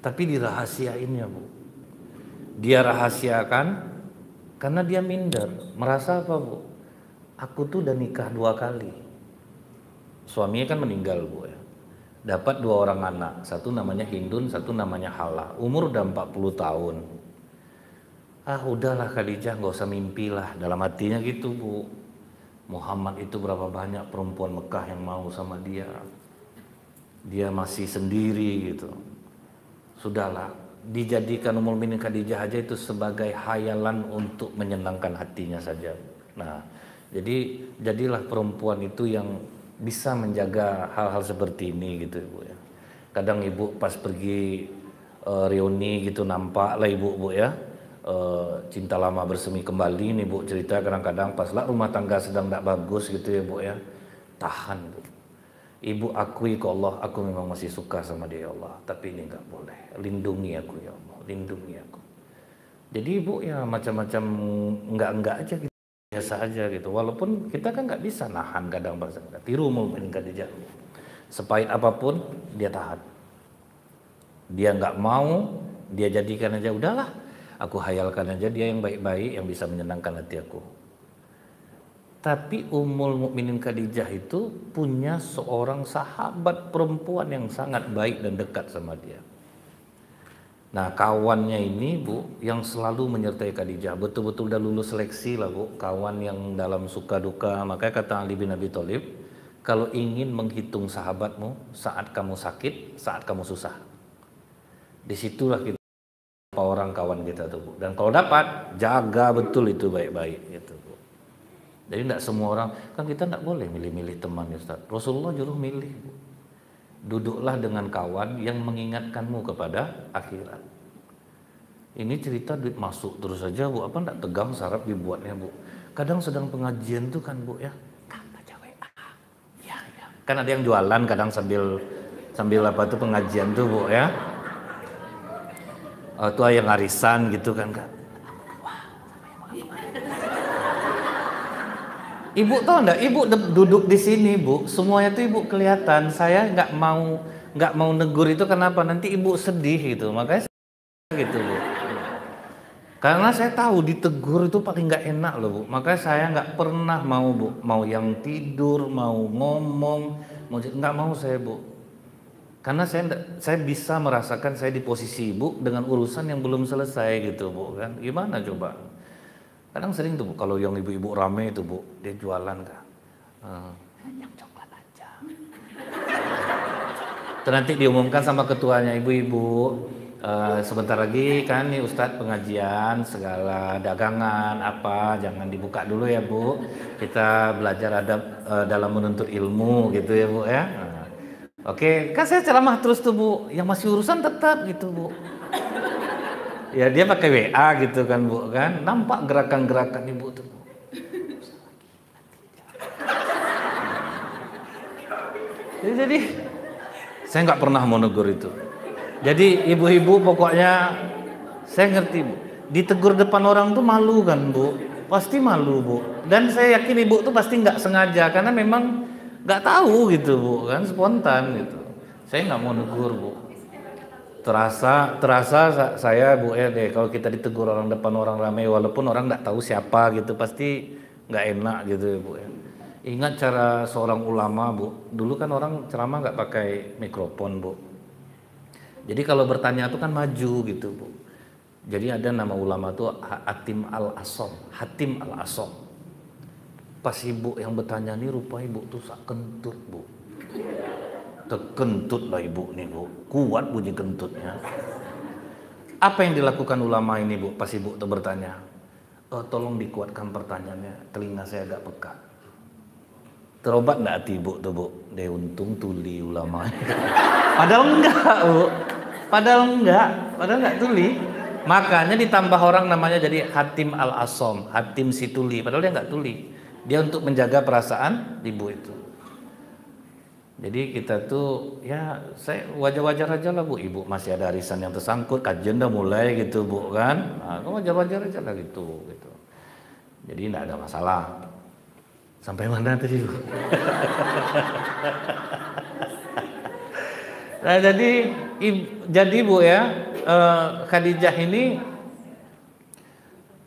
Tapi dirahasiainnya bu, dia rahasiakan. Karena dia minder, merasa apa bu? Aku tuh udah nikah 2 kali. Suaminya kan meninggal bu ya. Dapat 2 orang anak, satu namanya Hindun, satu namanya Hala. Umur udah 40 tahun. Ah udahlah Khadijah nggak usah mimpi lah. Dalam hatinya gitu bu. Muhammad itu berapa banyak perempuan Mekah yang mau sama dia. Dia masih sendiri gitu. Sudahlah. Dijadikan Ummul Mukminin Khadijah aja itu sebagai hayalan untuk menyenangkan hatinya saja. Nah, jadi jadilah perempuan itu yang bisa menjaga hal-hal seperti ini gitu ibu ya. Kadang ibu pas pergi reuni gitu nampak lah ibu bu ya, cinta lama bersemi kembali nih bu cerita kadang-kadang pas lah rumah tangga sedang tidak bagus gitu ya bu ya, tahan bu. Ibu akui ke Allah, aku memang masih suka sama dia ya Allah, tapi ini nggak boleh. Lindungi aku ya Allah, lindungi aku. Jadi ibu ya macam-macam enggak aja gitu, biasa aja gitu. Walaupun kita kan nggak bisa nahan kadang bahasa. Tiru Ummul Mukminin Khadijah. Sepahit apapun dia tahan. Dia nggak mau, dia jadikan aja udahlah. Aku hayalkan aja dia yang baik-baik yang bisa menyenangkan hati aku. Tapi Ummul Mukminin Khadijah itu punya seorang sahabat perempuan yang sangat baik dan dekat sama dia. Nah kawannya ini bu yang selalu menyertai Khadijah, betul-betul udah lulus seleksi lah bu, kawan yang dalam suka duka. Makanya kata Ali bin Abi Thalib, kalau ingin menghitung sahabatmu saat kamu sakit, saat kamu susah. Disitulah kita apa orang kawan kita tuh Bu. Dan kalau dapat jaga betul itu baik-baik gitu Bu. Jadi tidak semua orang, kan kita tidak boleh milih-milih teman ya Ustaz. Rasulullah nyuruh milih Bu. Duduklah dengan kawan yang mengingatkanmu kepada akhirat. Ini cerita duit masuk terus saja Bu, apa enggak tegang saraf dibuatnya Bu. Kadang sedang pengajian tuh kan Bu ya, Kang baca WA. Ya. Kan ada yang jualan kadang sambil apa tuh pengajian tuh Bu ya. Tuh yang arisan gitu kan Kak. Ibu tahu enggak, Ibu duduk di sini Bu, semuanya tuh Ibu kelihatan. Saya nggak mau negur itu kenapa? Nanti Ibu sedih gitu, makanya gitu Bu. Karena saya tahu ditegur itu paling nggak enak loh Bu. Makanya saya nggak pernah mau Bu, mau yang tidur, mau ngomong, nggak mau saya Bu. Karena saya bisa merasakan saya di posisi Ibu dengan urusan yang belum selesai gitu Bu kan. Gimana coba? Kadang sering tuh Bu, kalau yang ibu-ibu rame itu Bu, dia jualan kan. Yang coklat aja. Terus nanti diumumkan sama ketuanya, ibu-ibu. Sebentar lagi kan nih Ustadz pengajian segala dagangan apa jangan dibuka dulu ya Bu, kita belajar adab dalam menuntut ilmu gitu ya Bu ya. Oke, kan saya ceramah terus tuh Bu, yang masih urusan tetap gitu Bu. Ya dia pakai WA gitu kan Bu kan, nampak gerakan-gerakan Ibu tuh Bu. Jadi saya nggak pernah mau negur itu. Jadi ibu-ibu pokoknya saya ngerti Bu, ditegur depan orang tuh malu kan Bu, pasti malu Bu. Dan saya yakin Ibu tuh pasti nggak sengaja karena memang nggak tahu gitu Bu kan, spontan gitu. Saya nggak mau negur Bu. Terasa saya Bu ya deh kalau kita ditegur orang depan orang ramai walaupun orang nggak tahu siapa gitu pasti nggak enak gitu ya Bu ya. Ingat cara seorang ulama Bu, dulu kan orang ceramah nggak pakai mikrofon Bu. Jadi kalau bertanya itu kan maju gitu Bu. Jadi ada nama ulama tuh Hatim Al-Asom. Pas Ibu yang bertanya nih rupa Ibu tuh sak kentut Bu. Terkentut lah Ibu nih Bu. Kuat bunyi kentutnya. Apa yang dilakukan ulama ini Bu pas Ibu tuh bertanya? Tolong dikuatkan pertanyaannya, telinga saya agak peka. Terobat enggak hati Ibu tuh Bu? Dia untung tuli ulama. Padahal enggak Bu. Padahal enggak tuli. Makanya ditambah orang namanya jadi Hatim Al-Asom, Hatim si tuli. Padahal dia enggak tuli. Dia untuk menjaga perasaan Ibu itu. Jadi kita tuh ya saya wajar-wajar aja lah Bu. Ibu masih ada arisan yang tersangkut, kajian udah mulai gitu Bu kan. Nah, wajar-wajar aja lah gitu. Jadi enggak ada masalah. Sampai mana tadi Bu? Nah jadi Bu ya, Khadijah ini,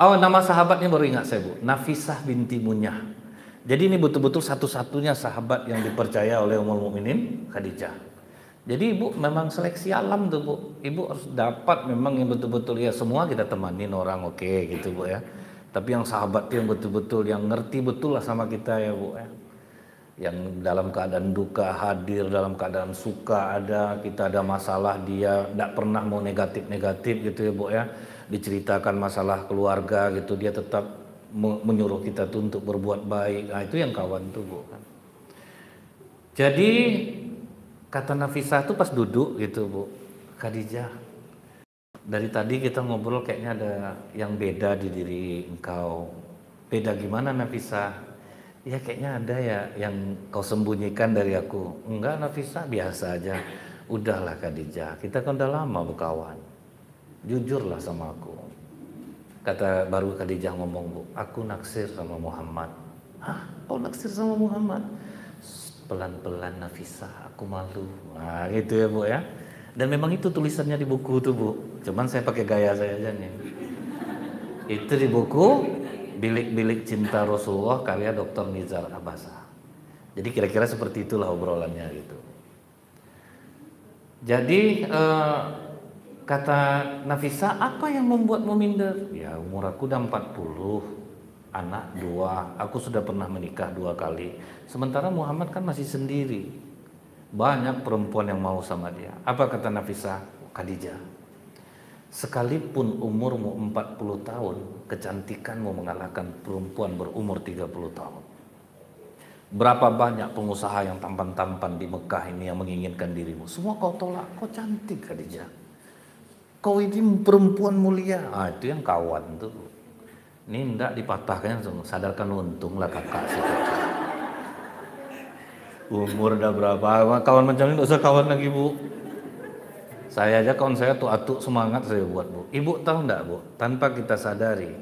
nama sahabatnya baru ingat saya Bu, Nafisah binti Munyah. Jadi ini betul-betul satu-satunya sahabat yang dipercaya oleh Ummul Mukminin Khadijah. Jadi Ibu memang seleksi alam tuh Bu, Ibu harus dapat memang yang betul-betul ya semua kita temanin orang oke gitu Bu ya. Tapi yang sahabat yang betul-betul yang ngerti betul lah sama kita ya Bu ya. Yang dalam keadaan duka hadir, dalam keadaan suka ada, kita ada masalah dia tidak pernah mau negatif-negatif gitu ya Bu ya. Diceritakan masalah keluarga gitu dia tetap menyuruh kita tuh untuk berbuat baik. Nah itu yang kawan tuh Bu kan. Jadi kata Nafisah tuh pas duduk gitu Bu, Khadijah, dari tadi kita ngobrol kayaknya ada yang beda di diri engkau. Beda gimana Nafisah? Ya kayaknya ada ya yang kau sembunyikan dari aku. Enggak Nafisah, biasa aja. Udahlah Khadijah, kita kan udah lama berkawan. Jujurlah sama aku. Kata baru Khadijah ngomong Bu, aku naksir sama Muhammad. Hah? Kau naksir sama Muhammad? Pelan-pelan Nafisah, aku malu. Nah gitu ya Bu ya. Dan memang itu tulisannya di buku tuh Bu. Cuman saya pakai gaya saya aja nih. Itu di buku Bilik-bilik Cinta Rasulullah karya Dr. Nizar Abasa. Jadi kira-kira seperti itulah obrolannya gitu. Jadi kata Nafisah, apa yang membuatmu minder? Ya umur aku udah 40, anak 2, aku sudah pernah menikah 2 kali. Sementara Muhammad kan masih sendiri. Banyak perempuan yang mau sama dia. Apa kata Nafisah? Khadijah, Sekalipun umurmu 40 tahun, kecantikanmu mengalahkan perempuan berumur 30 tahun. Berapa banyak pengusaha yang tampan-tampan di Mekah ini yang menginginkan dirimu. Semua kau tolak, kau cantik Khadijah. Kau ini perempuan mulia. Itu yang kawan tuh. Ini enggak dipatahkan, sadarkan untunglah kakak sih. Umur udah berapa, kawan macam ini enggak usah kawan lagi bu. Saya aja kawan saya tuh atuk semangat saya buat bu. Ibu tahu enggak bu, tanpa kita sadari,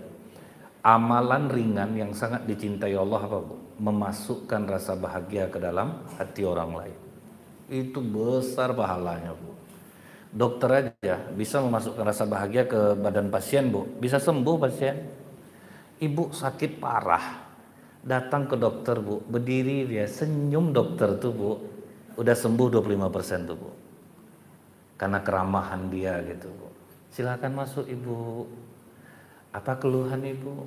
amalan ringan yang sangat dicintai Allah apa bu? Memasukkan rasa bahagia ke dalam hati orang lain. Itu besar pahalanya bu. Dokter aja bisa memasukkan rasa bahagia ke badan pasien bu. Bisa sembuh pasien. Ibu sakit parah, datang ke dokter bu, berdiri dia, senyum dokter tuh bu, udah sembuh 25% tuh bu. Karena keramahan dia gitu bu. Silakan masuk ibu. Apa keluhan ibu?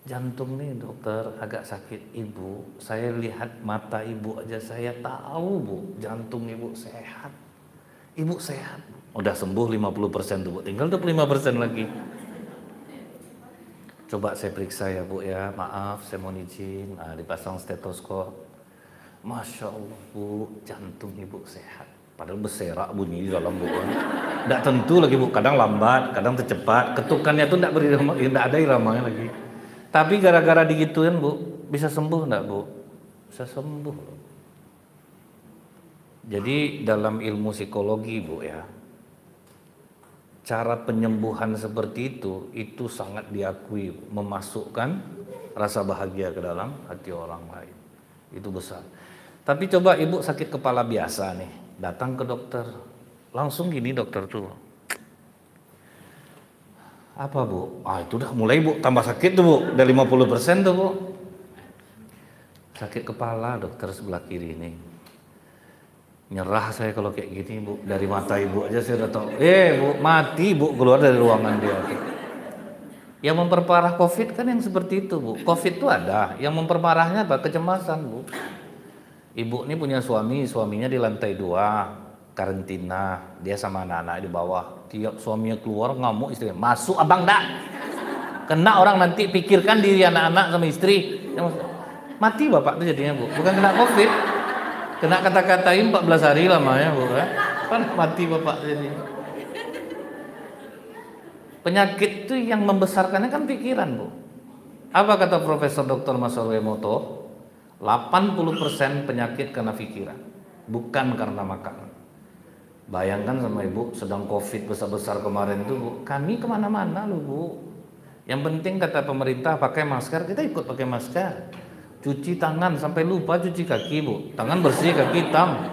Jantung nih dokter agak sakit. Ibu, saya lihat mata ibu aja saya tahu bu, jantung ibu sehat. Ibu sehat. Udah sembuh 50% tuh bu, tinggal 25% lagi. Coba saya periksa ya bu ya, maaf saya mohon izin. Dipasang stetoskop. Masya Allah bu, jantung ibu sehat. Padahal berserak bunyi di dalam bu. Tidak tentu lagi bu, kadang lambat, kadang tercepat. Ketukannya tuh tidak ada iramanya lagi. Tapi gara-gara digituin bu, bisa sembuh enggak bu? Bisa sembuh. Jadi dalam ilmu psikologi bu ya, cara penyembuhan seperti itu sangat diakui, memasukkan rasa bahagia ke dalam hati orang lain. Itu besar. Tapi coba ibu sakit kepala biasa nih, datang ke dokter, langsung gini dokter tuh, apa bu? Itu udah mulai bu, tambah sakit tuh bu, udah 50% tuh bu. Sakit kepala dokter sebelah kiri ini. Nyerah saya kalau kayak gini bu, dari mata ibu aja saya udah tahu. Bu, mati bu, keluar dari ruangan dia. Yang memperparah COVID kan yang seperti itu bu. COVID itu ada, yang memperparahnya apa? Kecemasan bu. Ibu ini punya suaminya di lantai 2, karantina, dia sama anak-anak di bawah. Tiap suaminya keluar ngamuk istrinya, masuk abang dak. Kena orang nanti pikirkan diri anak-anak sama istri. Mati bapak itu jadinya bu, bukan kena COVID. Kena kata-katain 14 hari lamanya bu, kan mati bapak jadi. Penyakit itu yang membesarkannya kan pikiran bu. Apa kata Profesor Dr. Masaru Emoto? 80% penyakit karena pikiran, bukan karena makanan. Bayangkan sama ibu, sedang COVID besar-besar kemarin tuh bu, kami kemana-mana loh bu. Yang penting kata pemerintah pakai masker, kita ikut pakai masker. Cuci tangan sampai lupa cuci kaki bu, tangan bersih kaki hitam.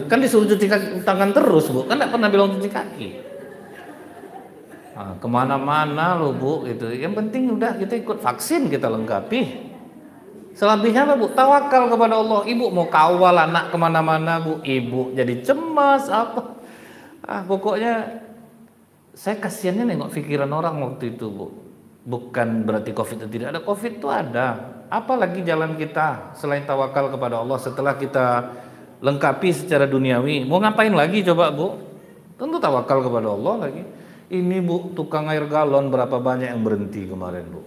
Kan disuruh cuci tangan terus bu, kan nggak pernah bilang cuci kaki. Kemana-mana loh bu, gitu. Yang penting udah kita ikut vaksin, kita lengkapi. Selebihnya apa bu? Tawakal kepada Allah. Ibu mau kawal anak kemana-mana bu, ibu jadi cemas apa? Pokoknya saya kasihannya nengok pikiran orang waktu itu bu. Bukan berarti COVID itu tidak ada, COVID itu ada. Apalagi jalan kita selain tawakal kepada Allah setelah kita lengkapi secara duniawi. Mau ngapain lagi coba bu? Tentu tawakal kepada Allah lagi. Ini bu, tukang air galon berapa banyak yang berhenti kemarin bu?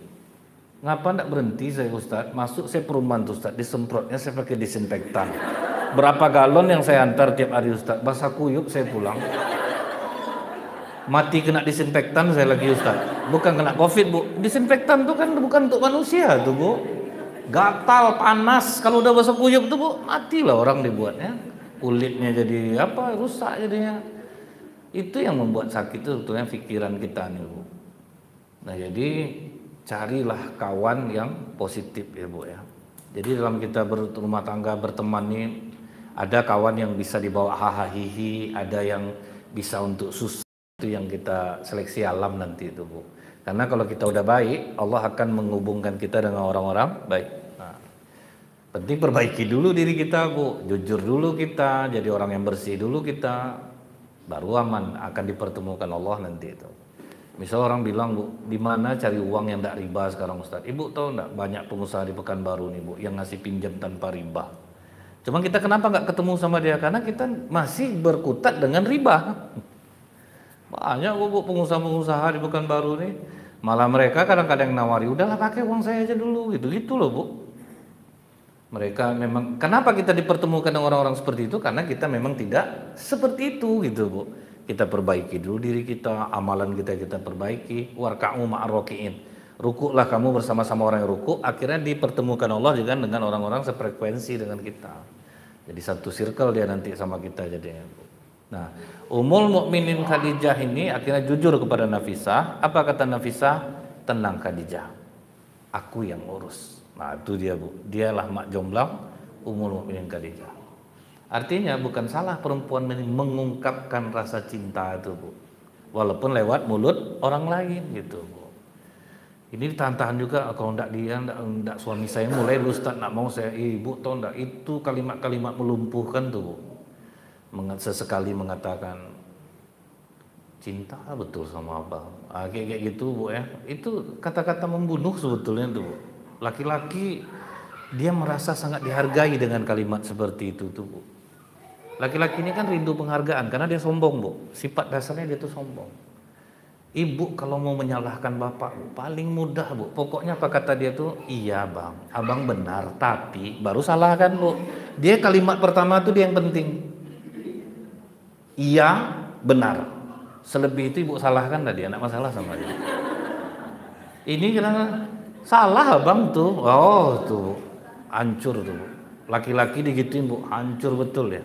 Ngapa enggak berhenti saya Ustaz? Masuk saya perumahan tuh Ustaz, disemprotnya saya pakai disinfektan. Berapa galon yang saya antar tiap hari Ustaz? Basah kuyup saya pulang. Mati kena disinfektan saya lagi Ustaz. Bukan kena COVID bu. Disinfektan tuh kan bukan untuk manusia tuh bu. Gatal, panas. Kalau udah basah kuyup tuh bu, matilah orang dibuatnya. Kulitnya jadi apa? Rusak jadinya. Itu yang membuat sakit itu sebetulnya pikiran kita nih bu. Nah jadi carilah kawan yang positif ya bu ya. Jadi dalam kita berumah tangga, berteman nih, ada kawan yang bisa dibawa hahaha hihi, ada yang bisa untuk susah, itu yang kita seleksi alam nanti itu bu. Karena kalau kita udah baik, Allah akan menghubungkan kita dengan orang-orang baik. Nah, penting perbaiki dulu diri kita bu, jujur dulu kita, jadi orang yang bersih dulu kita, baru aman akan dipertemukan Allah nanti itu. Misal orang bilang bu, di mana cari uang yang tidak riba sekarang Ustaz? Ibu tahu enggak banyak pengusaha di Pekanbaru nih bu yang ngasih pinjam tanpa riba. Cuma kita kenapa nggak ketemu sama dia? Karena kita masih berkutat dengan riba. Banyak bu pengusaha-pengusaha di Pekanbaru nih. Malah mereka kadang-kadang nawari, udahlah pakai uang saya aja dulu, gitu-gitu loh bu. Mereka memang, kenapa kita dipertemukan dengan orang-orang seperti itu? Karena kita memang tidak seperti itu gitu bu. Kita perbaiki dulu diri kita, amalan kita perbaiki. Warka'u ma'ar-raki'in. Rukuklah kamu bersama-sama orang yang rukuk. Akhirnya dipertemukan Allah juga dengan orang-orang sefrekuensi dengan kita. Jadi satu circle dia nanti sama kita jadinya. Nah, Ummul Mukminin Khadijah ini akhirnya jujur kepada Nafisah. Apa kata Nafisah? Tenang Khadijah, aku yang urus. Nah itu dia bu, dialah mak jomblang Ummul Mukminin Khadijah. Artinya bukan salah perempuan mengungkapkan rasa cinta itu bu, walaupun lewat mulut orang lain gitu bu. Ini tantangan juga, kalau ndak dia ndak suami saya mulai Ustaz nak mau saya ibu tahu ndak itu kalimat-kalimat melumpuhkan tuh bu. Sesekali mengatakan cinta betul sama abang, kayak gitu bu ya, itu kata-kata membunuh sebetulnya tuh bu. Laki-laki dia merasa sangat dihargai dengan kalimat seperti itu tuh bu. Laki-laki ini kan rindu penghargaan karena dia sombong bu, sifat dasarnya dia tuh sombong. Ibu kalau mau menyalahkan bapak bu, paling mudah bu, pokoknya apa kata dia tuh, iya bang, abang benar, tapi baru salahkan bu. Dia kalimat pertama tuh dia yang penting, iya benar, selebih itu ibu salahkan tadi, anak masalah sama dia. Ini kenapa salah abang tuh, oh tuh hancur tuh bu. Laki-laki digituin bu, hancur betul ya.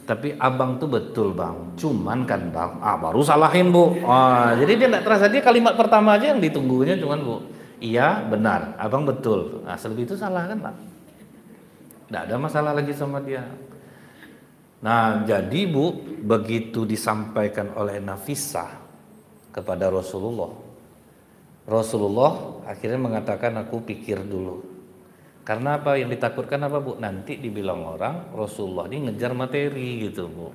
Tapi abang tuh betul bang, cuman kan bang, baru salahin bu. Jadi dia tidak terasa, dia kalimat pertama aja yang ditunggunya cuman bu, iya benar, abang betul. Nah selebih itu salah kan lah, tidak ada masalah lagi sama dia. Nah jadi bu, begitu disampaikan oleh Nafisah kepada Rasulullah, Rasulullah akhirnya mengatakan aku pikir dulu. Karena apa yang ditakutkan apa bu? Nanti dibilang orang Rasulullah ini ngejar materi gitu bu.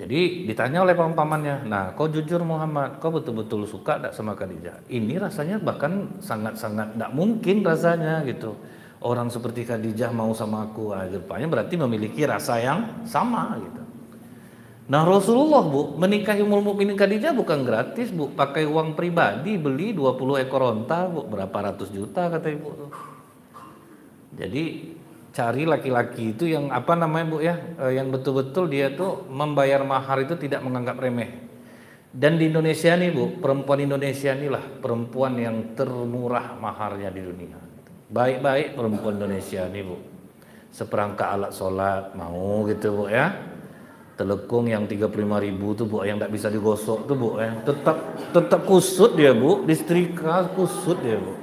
Jadi ditanya oleh paman-pamannya, nah kau jujur Muhammad, kau betul-betul suka tak sama Khadijah? Ini rasanya bahkan sangat-sangat tidak mungkin rasanya gitu. Orang seperti Khadijah mau sama aku, rupanya berarti memiliki rasa yang sama gitu. Nah Rasulullah bu, menikahi Ummul Mukminin Khadijah bukan gratis bu, pakai uang pribadi, beli 20 ekor onta bu, berapa ratus juta kata ibu tuh. Jadi cari laki-laki itu yang apa namanya bu ya, yang betul-betul dia tuh membayar mahar itu tidak menganggap remeh. Dan di Indonesia nih bu, perempuan Indonesia inilah perempuan yang termurah maharnya di dunia. Baik-baik perempuan Indonesia nih bu, seperangkat alat sholat mau gitu bu ya. Telekung yang 35.000 tuh bu, yang tidak bisa digosok tuh bu, tetap kusut dia bu, disetrika kusut dia bu.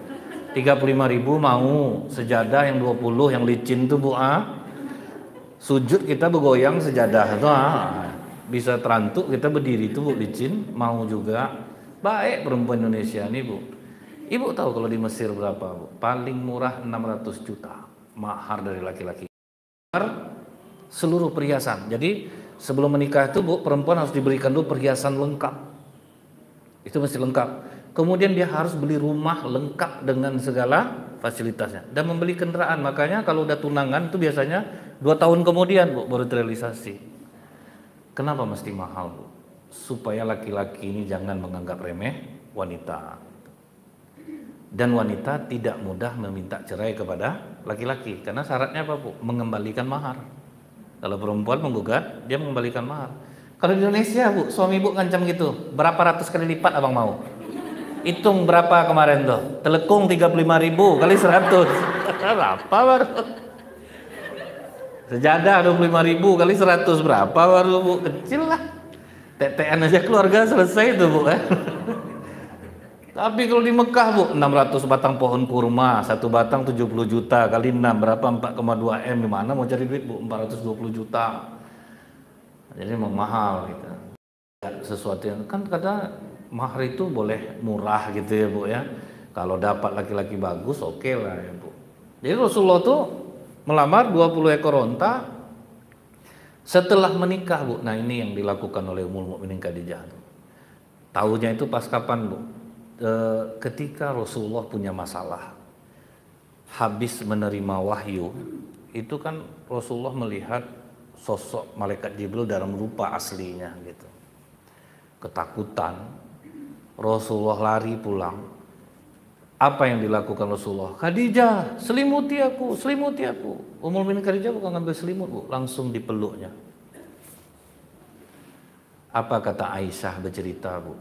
35.000 mau, sejadah yang 20 yang licin tuh bu, sujud kita bergoyang sejadah tuh, bisa terantuk kita berdiri tuh bu, licin mau juga. Baik perempuan Indonesia nih bu. Ibu tahu kalau di Mesir berapa bu? Paling murah 600 juta mahar dari laki-laki, seluruh perhiasan. Jadi sebelum menikah itu bu, perempuan harus diberikan dulu perhiasan lengkap. Itu mesti lengkap. Kemudian dia harus beli rumah lengkap dengan segala fasilitasnya. Dan membeli kendaraan. Makanya kalau udah tunangan itu biasanya 2 tahun kemudian bu, baru terrealisasi. Kenapa mesti mahal bu? Supaya laki-laki ini jangan menganggap remeh wanita. Dan wanita tidak mudah meminta cerai kepada laki-laki. Karena syaratnya apa bu? Mengembalikan mahar. Kalau perempuan menggugat, dia mengembalikan mahar. Kalau di Indonesia bu, suami ibu ngancam gitu, berapa ratus kali lipat abang mau? Hitung berapa kemarin tuh? Telekung 35.000 kali 100. Berapa baru? Sejadah 25.000 kali 100 berapa baru bu? Kecil lah. TTN aja keluarga selesai tuh bu. Tapi kalau di Mekah bu, 600 batang pohon kurma, satu batang 70 juta kali 6 berapa? 4,2 M. Di mana mau cari duit bu? 420 juta. Jadi memang mahal gitu. Sesuatu yang kan kata mahar itu boleh murah gitu ya bu ya. Kalau dapat laki-laki bagus oke lah ya bu. Jadi Rasulullah tuh melamar 20 ekor onta setelah menikah bu. Nah ini yang dilakukan oleh Ummul Mukminin Khadijah. Tahunya itu pas kapan bu? Ketika Rasulullah punya masalah, habis menerima wahyu, itu kan Rasulullah melihat sosok malaikat Jibril dalam rupa aslinya gitu. ketakutan. Rasulullah lari pulang. Apa yang dilakukan Rasulullah? Khadijah, selimuti aku, selimuti aku. Ummul Mukminin Khadijah bukan ngambil selimut, Bu, langsung dipeluknya. Apa kata Aisyah bercerita, Bu?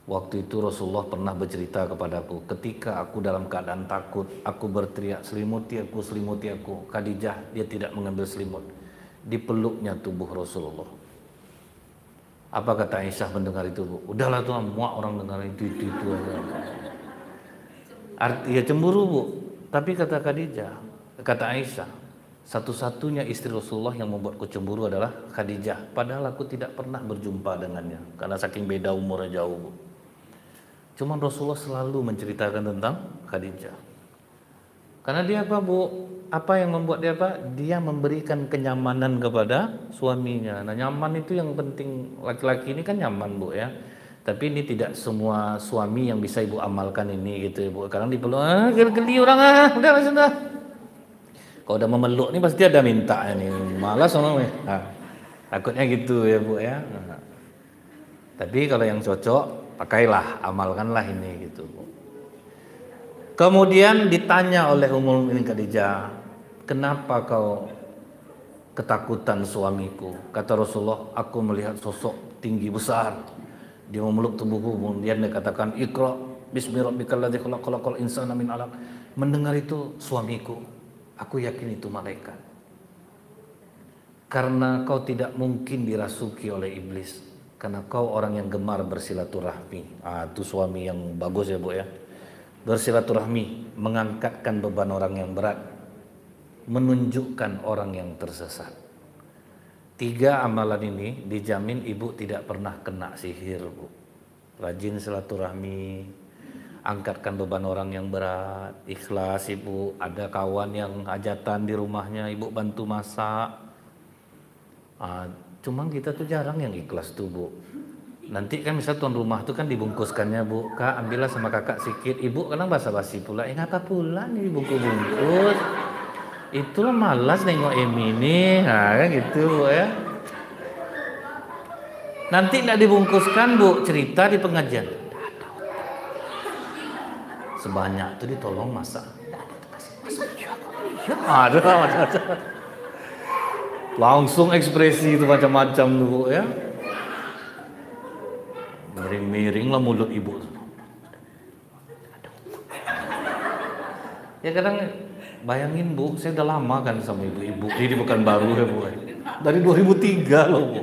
Waktu itu Rasulullah pernah bercerita kepadaku, ketika aku dalam keadaan takut, aku berteriak, selimuti aku, selimuti aku. Khadijah, dia tidak mengambil selimut. Dipeluknya tubuh Rasulullah. Apa kata Aisyah mendengar itu, Bu? Udahlah tuh, muak orang dengar itu aja. Artinya cemburu, Bu. Tapi kata Khadijah, kata Aisyah, satu-satunya istri Rasulullah yang membuatku cemburu adalah Khadijah. Padahal aku tidak pernah berjumpa dengannya, karena saking beda umurnya jauh, Bu. Cuman Rasulullah selalu menceritakan tentang Khadijah. Karena dia apa, Bu? Apa yang membuat dia apa? Dia memberikan kenyamanan kepada suaminya. Nah, nyaman itu yang penting. Laki-laki ini kan nyaman, Bu, ya. Tapi ini tidak semua suami yang bisa Ibu amalkan ini gitu ya, Bu. Kadang dipeluk, geli orang udah sudah. Kalau udah memeluk nih pasti ada minta ini. Malas orang. Takutnya gitu ya, Bu, ya. Nah. Tapi kalau yang cocok, pakailah, amalkanlah ini gitu, Bu. Kemudian ditanya oleh Ummul Mukminin Khadijah, kenapa kau ketakutan suamiku? Kata Rasulullah, aku melihat sosok tinggi besar, dia memeluk tubuhku, kemudian dia katakan, Iqra bismi rabbikal ladzi khalaqal insana min 'alaq. Mendengar itu suamiku, aku yakin itu malaikat. Karena kau tidak mungkin dirasuki oleh iblis, karena kau orang yang gemar bersilaturahmi. Itu suami yang bagus ya, Bu, ya. Bersilaturahmi, mengangkatkan beban orang yang berat, menunjukkan orang yang tersesat. 3 amalan ini dijamin Ibu tidak pernah kena sihir, Bu. Rajin silaturahmi, angkatkan beban orang yang berat, ikhlas Ibu. Ada kawan yang hajatan di rumahnya, Ibu bantu masak. Cuma kita tuh jarang yang ikhlas tuh, Bu. Nanti kan misal tuan rumah tuh kan dibungkuskannya, Bu, Kak ambillah sama kakak sedikit. Ibu kadang basa-basi pula, ngapa pula nih bungkus-bungkus. Itulah malas nengok Emi nih, kan gitu, Bu, ya. Nanti tidak dibungkuskan, Bu, cerita di pengajian. Sebanyak itu ditolong masak. Ada. Langsung ekspresi itu macam-macam tuh, Bu, ya. Miring-miring lah mulut Ibu. Ya kadang bayangin, Bu, saya udah lama kan sama ibu-ibu. Ini bukan baru ya, Bu. Dari 2003 loh, Bu.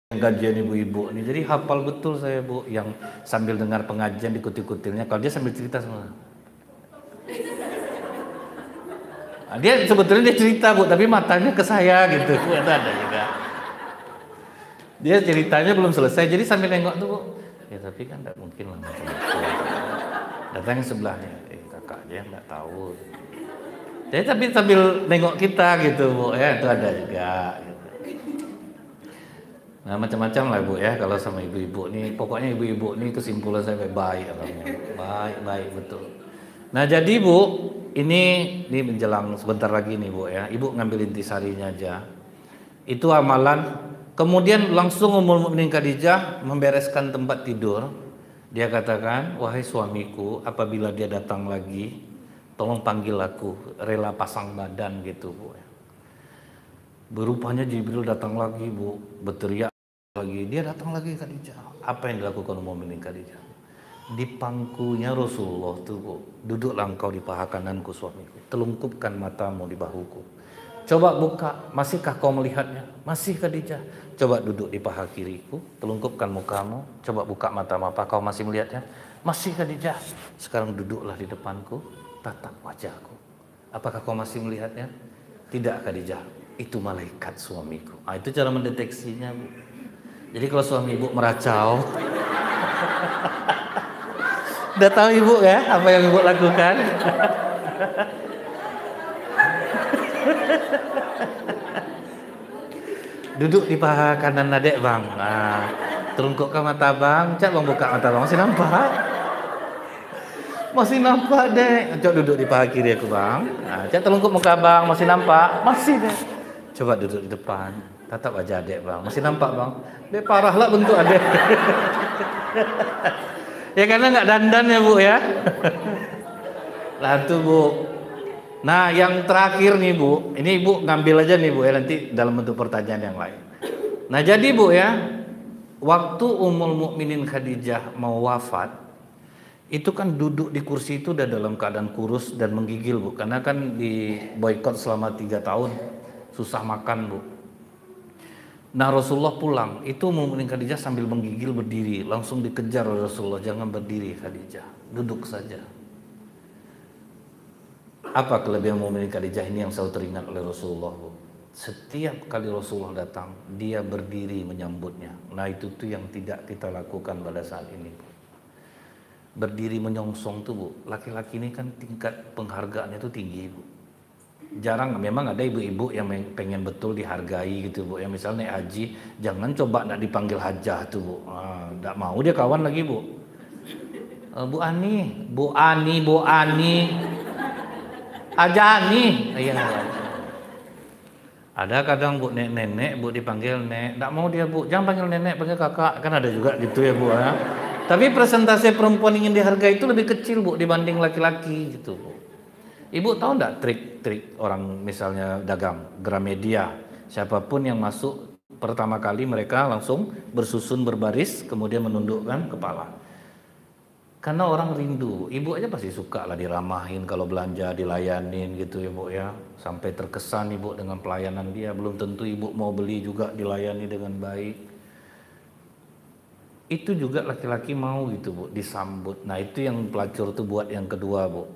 Kajian ibu-ibu ini. Jadi hafal betul saya, Bu, yang sambil dengar pengajian dikutip-kutilnya. Kalau dia sambil cerita semua. Dia sebetulnya dia cerita, Bu, tapi matanya ke saya gitu. Itu ada juga. Dia ceritanya belum selesai, jadi sambil nengok tuh, Bu. Ya tapi kan tidak mungkin lah macam-macam. Datang yang sebelahnya, kakak dia nggak tahu. Jadi tapi sambil nengok kita gitu, Bu, ya itu ada juga. Gitu. Nah macam-macam lah, Bu, ya kalau sama ibu-ibu nih. Pokoknya ibu-ibu nih kesimpulan saya baik, baik betul. Nah jadi, Bu, ini menjelang sebentar lagi nih, Bu, ya. Ibu ngambil intisarinya aja. Itu amalan. Kemudian langsung Ummul Mukminin Khadijah membereskan tempat tidur. Dia katakan, wahai suamiku, apabila dia datang lagi, tolong panggil aku, rela pasang badan gitu, Bu. Berupanya Jibril datang lagi, Bu, berteriak lagi. Dia datang lagi Khadijah. Apa yang dilakukan Ummul Mukminin Khadijah? Di pangkunya Rasulullah tuh, Bu, duduklah engkau di paha kananku suamiku, telungkupkan matamu di bahuku. Coba buka, masihkah kau melihatnya? Masih Khadijah. Coba duduk di paha kiriku, telungkupkan mukamu. Coba buka matamu, apa kau masih melihatnya? Masih Khadijah. Sekarang duduklah di depanku, tatap wajahku. Apakah kau masih melihatnya? Tidak Khadijah, itu malaikat suamiku. Itu cara mendeteksinya, Bu. Jadi kalau suami Ibu meracau, udah tahu Ibu ya apa yang Ibu lakukan? Duduk di paha kanan adek, Bang. Terungkupkan mata, Bang. Cak, Bang buka mata, Bang. Masih nampak? Masih nampak, Dek. Cak, duduk di paha kiri aku, Bang. Cak, terungkup muka, Bang. Masih nampak? Masih, Dek. Coba duduk di depan. Tetap aja adek bang, masih nampak bang. Dia parah lah bentuk adek. Ya karena nggak dandan ya bu ya. Lah tuh bu. Nah yang terakhir nih bu, ini ibu ngambil aja nih bu ya, nanti dalam bentuk pertanyaan yang lain. Nah jadi bu ya, waktu Ummul Mukminin Khadijah mau wafat, itu kan duduk di kursi itu udah dalam keadaan kurus dan menggigil bu, karena kan di boykot selama 3 tahun, susah makan bu. Nah Rasulullah pulang, itu Ummul Mukminin Khadijah sambil menggigil berdiri, langsung dikejar oleh Rasulullah, jangan berdiri Khadijah, duduk saja. Apa kelebihan Mukminin Khadijah ini yang selalu teringat oleh Rasulullah bu? Setiap kali Rasulullah datang, dia berdiri menyambutnya. Nah itu tuh yang tidak kita lakukan pada saat ini bu. Berdiri menyongsong tuh bu, laki-laki ini kan tingkat penghargaannya itu tinggi bu. Jarang, memang ada ibu-ibu yang pengen betul dihargai gitu bu. Yang misalnya naik haji, jangan coba nak dipanggil hajah tuh bu. Nggak mau dia kawan lagi bu. Bu Ani, Bu Ani, Bu Ani, Aja Ani. Iya. Ada kadang bu nenek bu dipanggil nek, nggak mau dia bu, jangan panggil nenek, panggil kakak, kan ada juga gitu ya bu ya. Tapi presentasi perempuan ingin dihargai itu lebih kecil bu dibanding laki-laki gitu bu. Ibu tahu nggak trik-trik orang misalnya dagang Gramedia, siapapun yang masuk pertama kali mereka langsung bersusun berbaris kemudian menundukkan kepala. Karena orang rindu, ibu aja pasti suka lah diramahin kalau belanja, dilayanin gitu ya bu ya. Sampai terkesan ibu dengan pelayanan dia, belum tentu ibu mau beli juga dilayani dengan baik. Itu juga laki-laki mau gitu bu, disambut. Nah itu yang pelacur tuh buat yang kedua bu.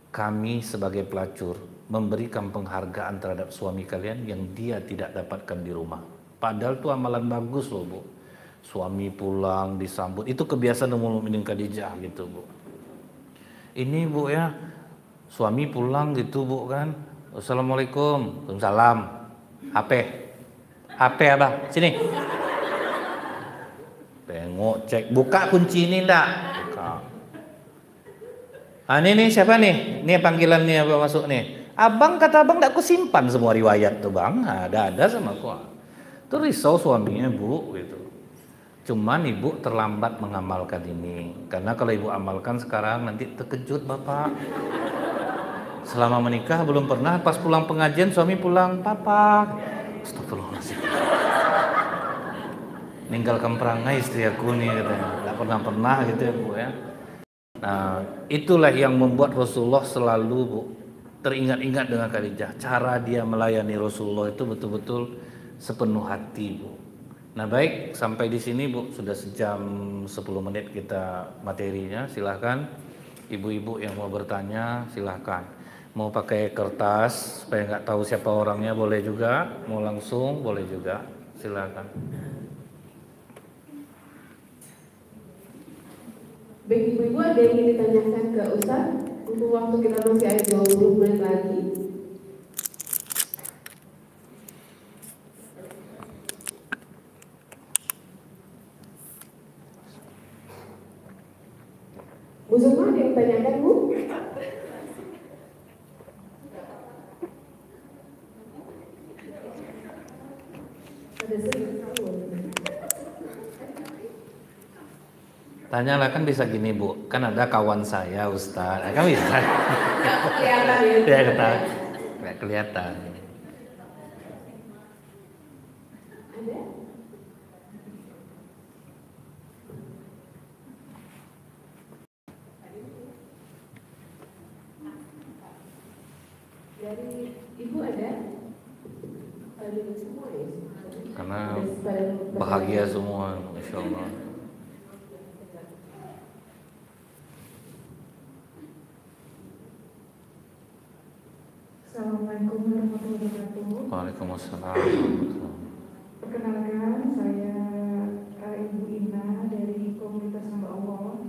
Kami sebagai pelacur memberikan penghargaan terhadap suami kalian yang dia tidak dapatkan di rumah. Padahal itu amalan bagus loh bu. Suami pulang disambut, itu kebiasaan Ummul Mukminin Khadijah gitu bu. Ini bu ya, suami pulang gitu bu kan, Assalamualaikum, Waalaikumsalam, HP apa, sini, tengok cek, buka kunci ini ndak, buka. Ini nih siapa nih, ini panggilan nih apa masuk nih, abang kata abang ndak kusimpan semua riwayat tuh bang, ada sama aku, tuh risau suaminya bu gitu. Cuman ibu terlambat mengamalkan ini. Karena kalau ibu amalkan sekarang nanti terkejut bapak. Selama menikah belum pernah pas pulang pengajian suami pulang, papa. Astagfirullahaladzim. Ninggalkan perangai istri aku nih katanya. Gak pernah gitu ya bu ya. Nah itulah yang membuat Rasulullah selalu bu teringat-ingat dengan Khadijah. Cara dia melayani Rasulullah itu betul-betul sepenuh hati bu. Nah baik, sampai di sini Bu, sudah sejam 10 menit kita materinya, silahkan ibu-ibu yang mau bertanya silahkan. Mau pakai kertas supaya nggak tahu siapa orangnya boleh juga, mau langsung boleh juga, silahkan. Baik ibu-ibu, ada yang ingin ditanyakan ke Ustaz? Untuk waktu kita masih ada 20 menit lagi. Bu Zuma, ada yang tanyakan Bu? Ada Tanyalah kan bisa gini Bu, kan ada kawan saya Ustaz, kan bisa. Nggak kelihatan ya? Nggak kelihatan. Ada? Dari Ibu ada? Dari semua ya? Karena bahagia semua, Masya Allah. Assalamualaikum warahmatullahi wabarakatuh. Waalaikumsalam. Perkenalkan, saya Ibu Ina dari komunitas hamba Allah.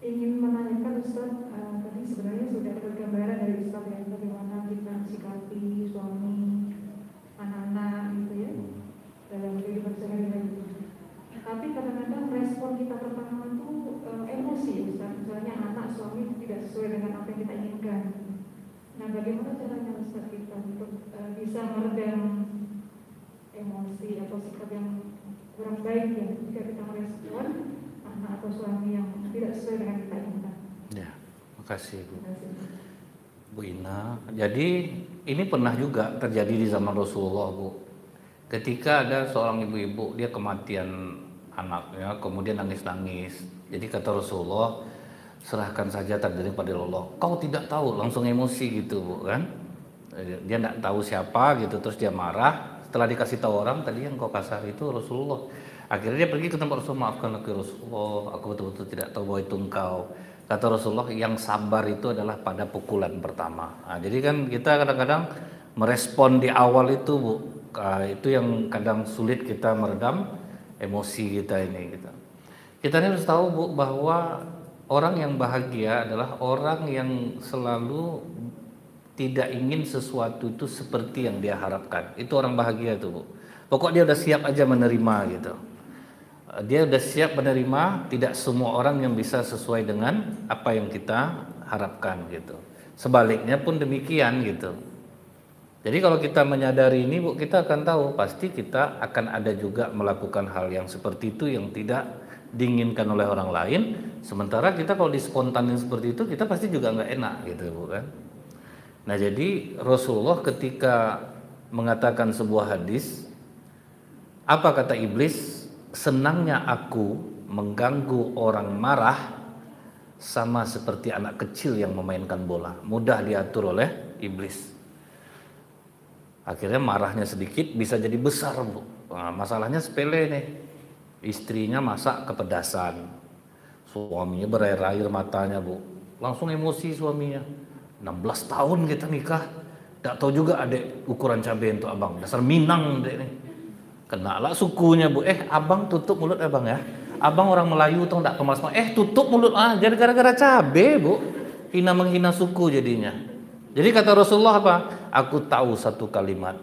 Ingin menanyakan Ustaz, tadi sebenarnya sudah bergambaran dari Ustaz ya, bagaimana kita sikapi suami, anak-anak gitu ya, dalam kehidupan sehari-hari. Tapi kadang-kadang respon kita pertama itu emosi Ustaz, misalnya anak suami tidak sesuai dengan apa yang kita inginkan. Nah, bagaimana caranya Ustaz kita untuk bisa meredam reaksi atau sikap yang kurang baik ya jika kita merespon anak atau suami yang tidak sesuai dengan kita inginkan. Ya, makasih Bu. Terima kasih. Bu Ina, jadi ini pernah juga terjadi di zaman Rasulullah Bu. Ketika ada seorang ibu-ibu, dia kematian anaknya, kemudian nangis-nangis. Jadi kata Rasulullah, serahkan saja takdirnya pada Allah. Kau tidak tahu, langsung emosi gitu Bu kan. Dia tidak tahu siapa gitu, terus dia marah. Setelah dikasih tahu orang, tadi yang kau kasar itu Rasulullah. Akhirnya dia pergi ke tempat Rasulullah, maafkan aku Rasulullah, aku betul-betul tidak tahu bahwa itu engkau. Kata Rasulullah, yang sabar itu adalah pada pukulan pertama. Nah, jadi kan kita kadang-kadang merespon di awal itu Bu, itu yang kadang sulit kita meredam emosi kita ini gitu. Kita ini harus tahu Bu bahwa orang yang bahagia adalah orang yang selalu tidak ingin sesuatu itu seperti yang dia harapkan. Itu orang bahagia tuh Bu. Pokok dia udah siap aja menerima gitu. Dia udah siap menerima, tidak semua orang yang bisa sesuai dengan apa yang kita harapkan gitu. Sebaliknya pun demikian gitu. Jadi kalau kita menyadari ini Bu, kita akan tahu pasti kita akan ada juga melakukan hal yang seperti itu yang tidak diinginkan oleh orang lain. Sementara kita kalau dispontanin seperti itu, kita pasti juga nggak enak gitu Bu kan. Nah jadi Rasulullah ketika mengatakan sebuah hadis, apa kata iblis? Senangnya aku mengganggu orang marah sama seperti anak kecil yang memainkan bola, mudah diatur oleh iblis. Akhirnya marahnya sedikit bisa jadi besar Bu. Nah, masalahnya sepele nih, istrinya masak kepedasan, suaminya berair-air matanya Bu, langsung emosi suaminya. 16 tahun kita nikah, tak tahu juga adek ukuran cabai untuk abang, dasar Minang dek nih. Kenalah sukunya Bu, abang tutup mulut abang ya. Abang orang Melayu tau enggak kemas, tutup mulut jadi gara-gara cabe Bu. Hina menghina suku jadinya. Jadi kata Rasulullah apa? Aku tahu satu kalimat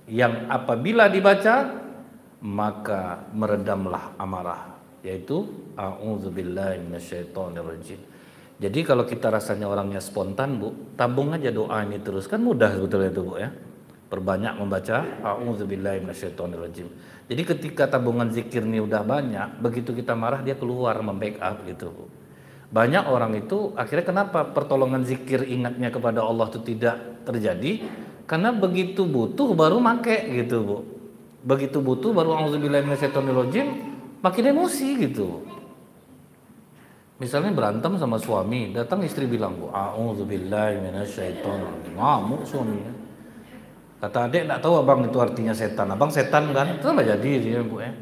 yang apabila dibaca maka meredamlah amarah, yaitu a'udzubillahi minasyaitonirrajim. Jadi kalau kita rasanya orangnya spontan Bu, tabung aja doa ini terus, kan mudah sebetulnya itu Bu ya. Perbanyak membaca a'udzubillahi minasyaitonirrajim. Jadi ketika tabungan zikir ini udah banyak, begitu kita marah dia keluar membackup gitu Bu. Banyak orang itu akhirnya kenapa pertolongan zikir ingatnya kepada Allah itu tidak terjadi? Karena begitu butuh baru make gitu Bu. Begitu butuh baru a'udzubillahi minasyaitonirrajim, makin emosi gitu. Misalnya berantem sama suami, datang istri bilang Bu, a'udzubillahi minasyaitonirrajim. Ngamuk suaminya. Kata adik, enggak tahu abang itu artinya setan. Abang setan kan? Itu enggak jadi dia Bu ya.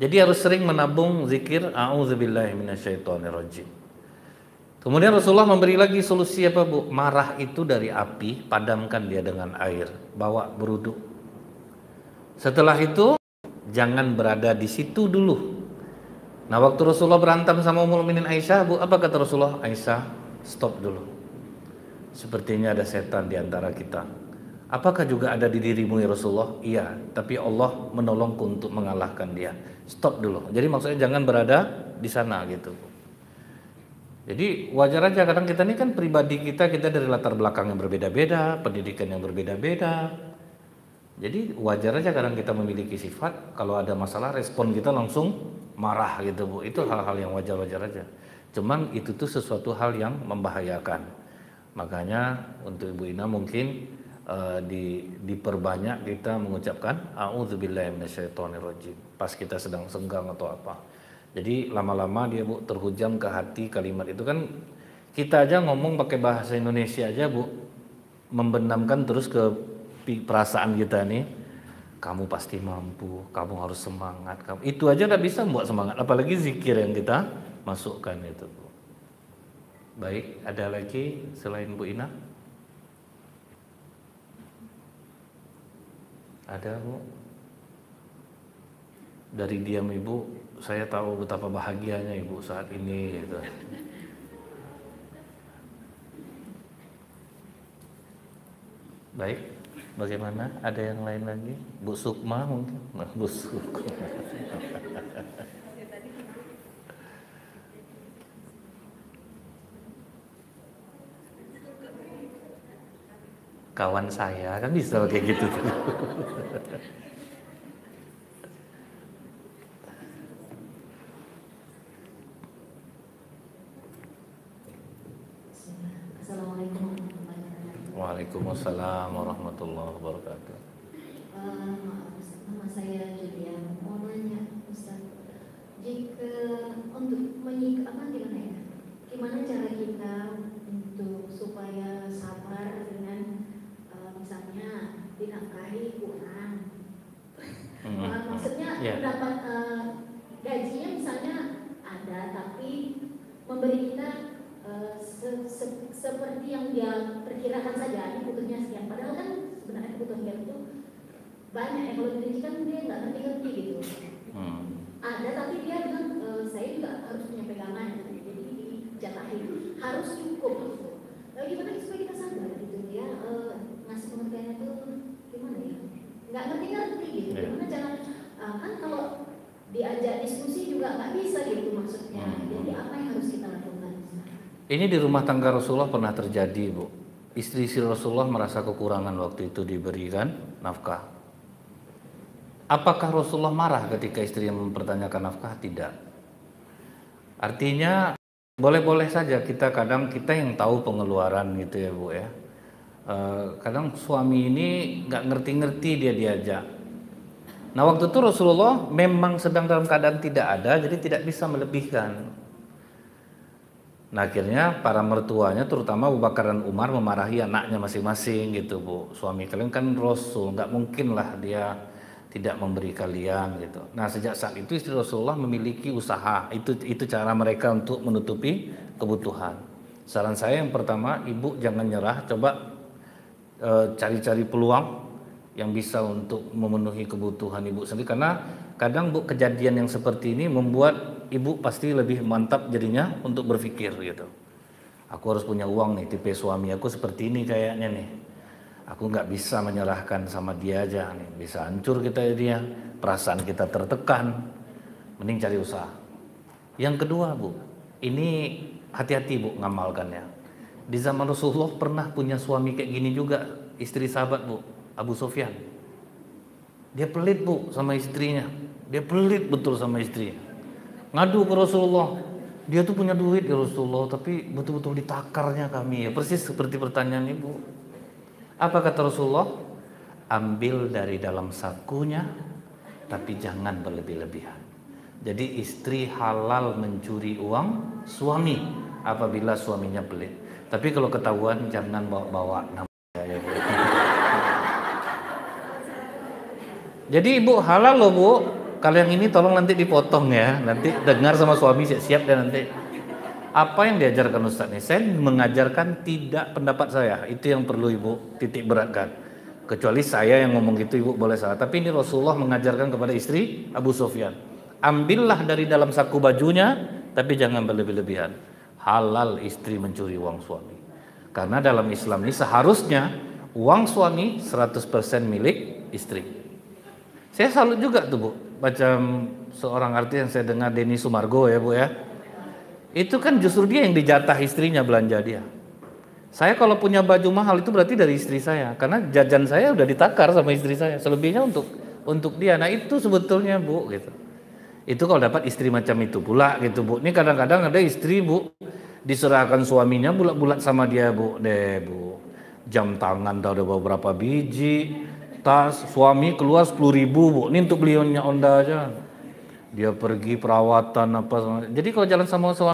Jadi harus sering menabung zikir a'udzubillahi minasyaitonirrajim. Kemudian Rasulullah memberi lagi solusi apa Bu? Marah itu dari api, padamkan dia dengan air, bawa beruduk. Setelah itu jangan berada di situ dulu. Nah waktu Rasulullah berantem sama Ummul Mukminin Aisyah Bu, apa kata Rasulullah? Aisyah, stop dulu. Sepertinya ada setan di antara kita. Apakah juga ada di dirimu ya Rasulullah? Iya, tapi Allah menolongku untuk mengalahkan dia. Stop dulu. Jadi maksudnya jangan berada di sana gitu. Jadi wajar aja kadang kita ini kan pribadi kita dari latar belakang yang berbeda-beda, pendidikan yang berbeda-beda. Jadi wajar aja kadang kita memiliki sifat kalau ada masalah respon kita langsung marah gitu Bu. Itu hal-hal yang wajar-wajar aja. Cuman itu tuh sesuatu hal yang membahayakan. Makanya untuk Ibu Ina mungkin diperbanyak kita mengucapkan a'udzubillahi minasyaitonirrajim pas kita sedang senggang atau apa. Jadi lama-lama dia Bu terhujam ke hati kalimat itu kan. Kita aja ngomong pakai bahasa Indonesia aja Bu, membenamkan terus ke perasaan kita nih. Kamu pasti mampu, kamu harus semangat. Itu aja udah bisa membuat semangat, apalagi zikir yang kita masukkan itu Bu. Baik, ada lagi selain Bu Ina? Ada Bu. Dari diam Ibu, saya tahu betapa bahagianya Ibu saat ini gitu. Baik, bagaimana? Ada yang lain lagi? Bu Sukma mungkin? Nah, Bu Sukma. Kawan saya kan bisa kayak gitu tuh. Waalaikumsalam warahmatullahi wabarakatuh. Nama saya Julia. Mau nanya Ustaz, jika untuk gimana cara kita untuk supaya sabar dengan misalnya dinafkahi kurang, maksudnya dapat gajinya misalnya ada, tapi memberi kita seperti yang dia perkirakan saja, ini butuhnya sekian, padahal kan sebenarnya kebutuhan dia itu banyak ya. Kalau diri kan dia nggak ngerti gitu. Ada, tapi dia bilang saya juga harus punya pegangan, jadi dijatahi harus cukup gitu. Gimana supaya kita sadar gitu ya, ngasih pengertiannya itu gimana ya, nggak ngerti gitu. Gimana cara kan kalau diajak diskusi juga nggak bisa gitu maksudnya. Jadi apa yang harus kita lakukan? Ini di rumah tangga Rasulullah pernah terjadi, Bu. Istri Rasulullah merasa kekurangan waktu itu diberikan nafkah. Apakah Rasulullah marah ketika istri yang mempertanyakan nafkah? Tidak. Artinya boleh-boleh saja kita yang tahu pengeluaran gitu ya, Bu ya. Kadang suami ini nggak ngerti-ngerti dia diajak. Nah waktu itu Rasulullah memang sedang dalam keadaan tidak ada, jadi tidak bisa melebihkan. Nah akhirnya para mertuanya terutama Abu Bakar dan Umar memarahi anaknya masing-masing gitu, Bu. Suami kalian kan Rasul, nggak mungkin lah dia tidak memberi kalian gitu. Nah sejak saat itu istri Rasulullah memiliki usaha, itu cara mereka untuk menutupi kebutuhan. Saran saya yang pertama, ibu jangan nyerah, coba cari-cari peluang yang bisa untuk memenuhi kebutuhan ibu sendiri, karena kadang Bu kejadian yang seperti ini membuat ibu pasti lebih mantap jadinya untuk berpikir gitu. Aku harus punya uang nih, tipe suami aku seperti ini kayaknya nih. Aku nggak bisa menyerahkan sama dia aja nih, bisa hancur kita dia, perasaan kita tertekan. Mending cari usaha. Yang kedua Bu, ini hati-hati Bu ngamalkannya. Di zaman Rasulullah pernah punya suami kayak gini juga, istri sahabat Bu, Abu Sufyan. Dia pelit Bu sama istrinya, dia pelit betul sama istrinya. Ngadu ke Rasulullah, dia tuh punya duit ya Rasulullah, tapi betul-betul ditakarnya kami ya, persis seperti pertanyaan ibu. Apa kata Rasulullah? Ambil dari dalam sakunya, tapi jangan berlebih-lebihan. Jadi istri halal mencuri uang suami apabila suaminya pelit. Tapi kalau ketahuan jangan bawa-bawa namanya ya Bu. Jadi ibu halal loh Bu. Kalau yang ini tolong nanti dipotong ya. Nanti dengar sama suami, siap-siap deh nanti. Apa yang diajarkan Ustaz nih? Saya mengajarkan tidak pendapat saya. Itu yang perlu ibu titik beratkan. Kecuali saya yang ngomong gitu ibu boleh salah. Tapi ini Rasulullah mengajarkan kepada istri Abu Sufyan. Ambillah dari dalam saku bajunya, tapi jangan berlebih-lebihan. Halal istri mencuri uang suami. Karena dalam Islam ini seharusnya uang suami 100% milik istri. Saya salut juga tuh Bu. Macam seorang artis yang saya dengar, Denny Sumargo ya Bu ya. Itu kan justru dia yang dijatah istrinya belanja dia. Saya kalau punya baju mahal itu berarti dari istri saya. Karena jajan saya udah ditakar sama istri saya. Selebihnya untuk dia. Nah itu sebetulnya Bu gitu. Itu kalau dapat istri macam itu pula gitu Bu. Ini kadang-kadang ada istri Bu diserahkan suaminya bulat-bulat sama dia Bu. Bu. Jam tangan udah beberapa biji. Tas suami keluar 10.000 Bu. Ini untuk beliaunya Honda aja. Dia pergi perawatan apa. Jadi kalau jalan sama suami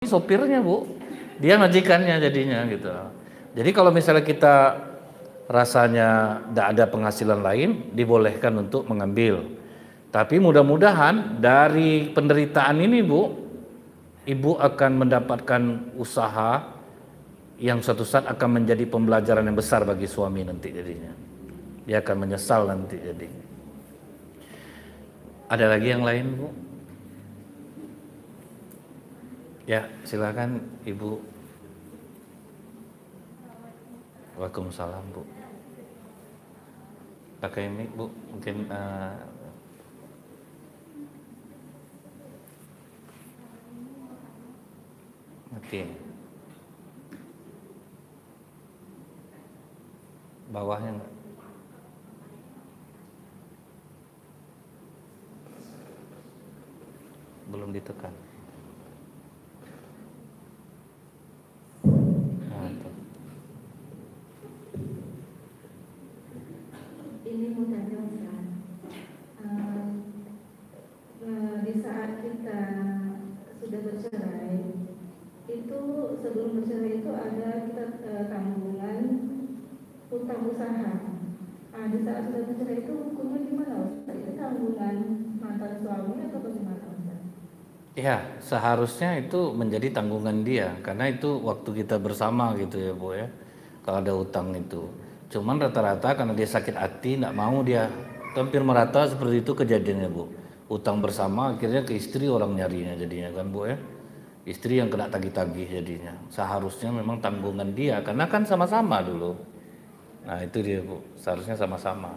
sopirnya Bu, dia majikannya jadinya gitu. Jadi kalau misalnya kita rasanya tidak ada penghasilan lain, dibolehkan untuk mengambil. Tapi mudah-mudahan dari penderitaan ini Bu, ibu akan mendapatkan usaha yang suatu saat akan menjadi pembelajaran yang besar bagi suami nanti jadinya. Dia akan menyesal nanti jadi. Ada lagi yang lain Bu? Ya, silakan Ibu. Waalaikumsalam Bu. Pakai mic Bu, mungkin mati. Bawahnya enggak? Belum ditekan. Nah, ini mau tanya Ustaz. Di saat kita sudah bercerai, itu sebelum bercerai itu ada kita tanggungan utang usaha. Di saat sudah bercerai itu hukumnya gimana Ustaz? Itu tanggungan mantan suami atau bagaimana Ustaz? Ya, seharusnya itu menjadi tanggungan dia karena itu waktu kita bersama gitu ya Bu ya. Kalau ada utang itu. Cuman rata-rata karena dia sakit hati nggak mau dia, hampir merata seperti itu kejadiannya Bu. Utang bersama akhirnya ke istri orang nyarinya jadinya kan Bu ya. Istri yang kena tagih-tagih jadinya. Seharusnya memang tanggungan dia karena kan sama-sama dulu. Nah itu dia Bu, seharusnya sama-sama.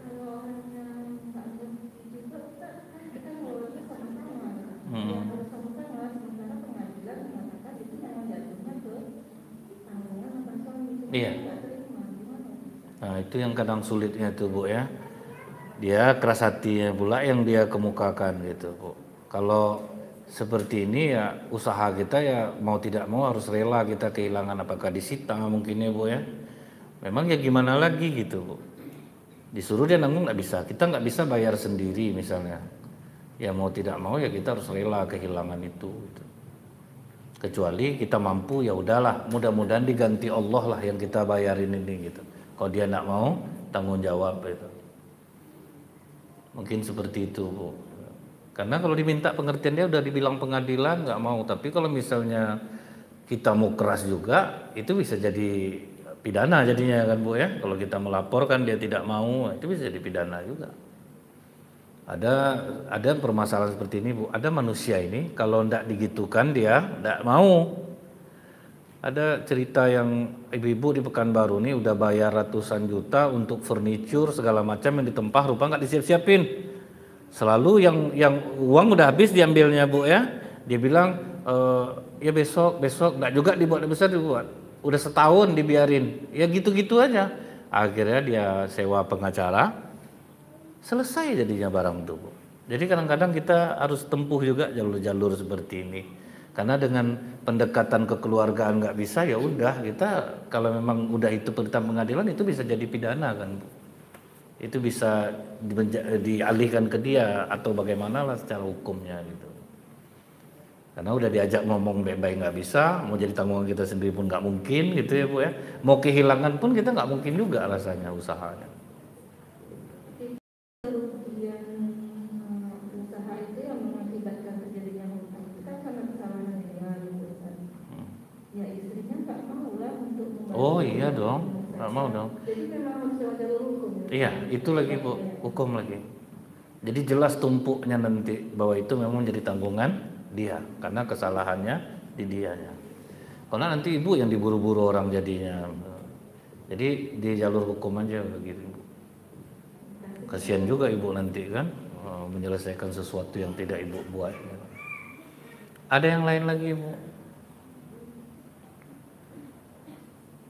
Kalau orang yang tak berhenti juga Ustaz, kita ngurusnya sama-sama. Harus sama-sama, sementara pengadilan mengatakan itu memang jatuhnya ke tanggungan mantan suami. Iya. Tidak terima, gimana Ustaz? Nah itu yang kadang sulitnya tuh Bu ya. Dia keras hatinya pula yang dia kemukakan gitu Bu. Kalau seperti ini ya usaha kita ya mau tidak mau harus rela kita kehilangan, apakah disita mungkin ya Bu ya. Memang ya gimana lagi gitu Bu. Disuruh dia nanggung nggak bisa, kita nggak bisa bayar sendiri misalnya. Ya mau tidak mau ya kita harus rela kehilangan itu gitu. Kecuali kita mampu ya udahlah, mudah-mudahan diganti Allah lah yang kita bayarin ini gitu. Kalau dia nggak mau tanggung jawab itu. Mungkin seperti itu Bu. Karena kalau diminta pengertian dia udah dibilang pengadilan nggak mau. Tapi kalau misalnya kita mau keras juga itu bisa jadi pidana jadinya kan Bu ya. Kalau kita melaporkan dia tidak mau itu bisa jadi pidana juga. Ada permasalahan seperti ini Bu. Ada manusia ini kalau ndak digitukan dia ndak mau. Ada cerita yang ibu-ibu di Pekanbaru nih udah bayar ratusan juta untuk furniture segala macam yang ditempah rupa nggak disiap-siapin. Selalu yang uang udah habis diambilnya Bu ya. Dia bilang ya besok nggak juga dibuat besar dibuat. Udah setahun dibiarin. Ya gitu-gitu aja. Akhirnya dia sewa pengacara. Selesai jadinya barang itu Bu. Jadi kadang-kadang kita harus tempuh juga jalur-jalur seperti ini. Karena dengan pendekatan kekeluargaan nggak bisa ya udah kita kalau memang udah itu perintah pengadilan itu bisa jadi pidana kan Bu. Itu bisa dialihkan ke dia atau bagaimana lah secara hukumnya gitu. Karena udah diajak ngomong baik-baik nggak bisa, mau jadi tanggungan kita sendiri pun nggak mungkin gitu ya Bu ya. Mau kehilangan pun kita nggak mungkin juga rasanya usahanya. Kerugian usaha itu yang mengakibatkan terjadinya hutang itu kan karena kesalahan dia gitu Ustaz. Ya istrinya nggak mau lah untuk membayar. Oh iya dong, nggak mau dong. Jadi memang harus lewat jalur hukum. Iya, itu lagi Bu, hukum lagi. Jadi jelas tumpuknya nanti bahwa itu memang jadi tanggungan dia karena kesalahannya di dianya. Karena nanti ibu yang diburu-buru orang jadinya. Jadi di jalur hukum aja begitu Bu. Kasihan juga ibu nanti kan menyelesaikan sesuatu yang tidak ibu buat. Ada yang lain lagi Bu?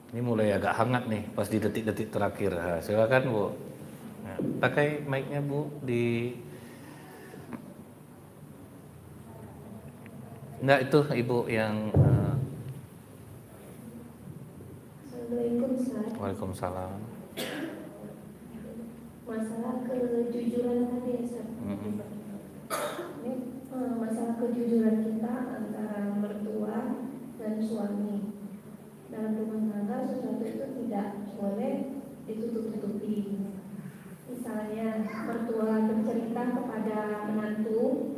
Ini mulai agak hangat nih pas di detik-detik terakhir. Nah, silakan Bu. Nah, pakai mic-nya Bu di. Enggak itu Ibu yang. Assalamualaikum Ustaz. Waalaikumsalam. Masalah kejujuran tadi Ustaz. Ini masalah kejujuran kita antara mertua dan suami. Dalam rumah tangga sesuatu itu tidak boleh ditutup-tutupi. Misalnya mertua bercerita kepada menantu,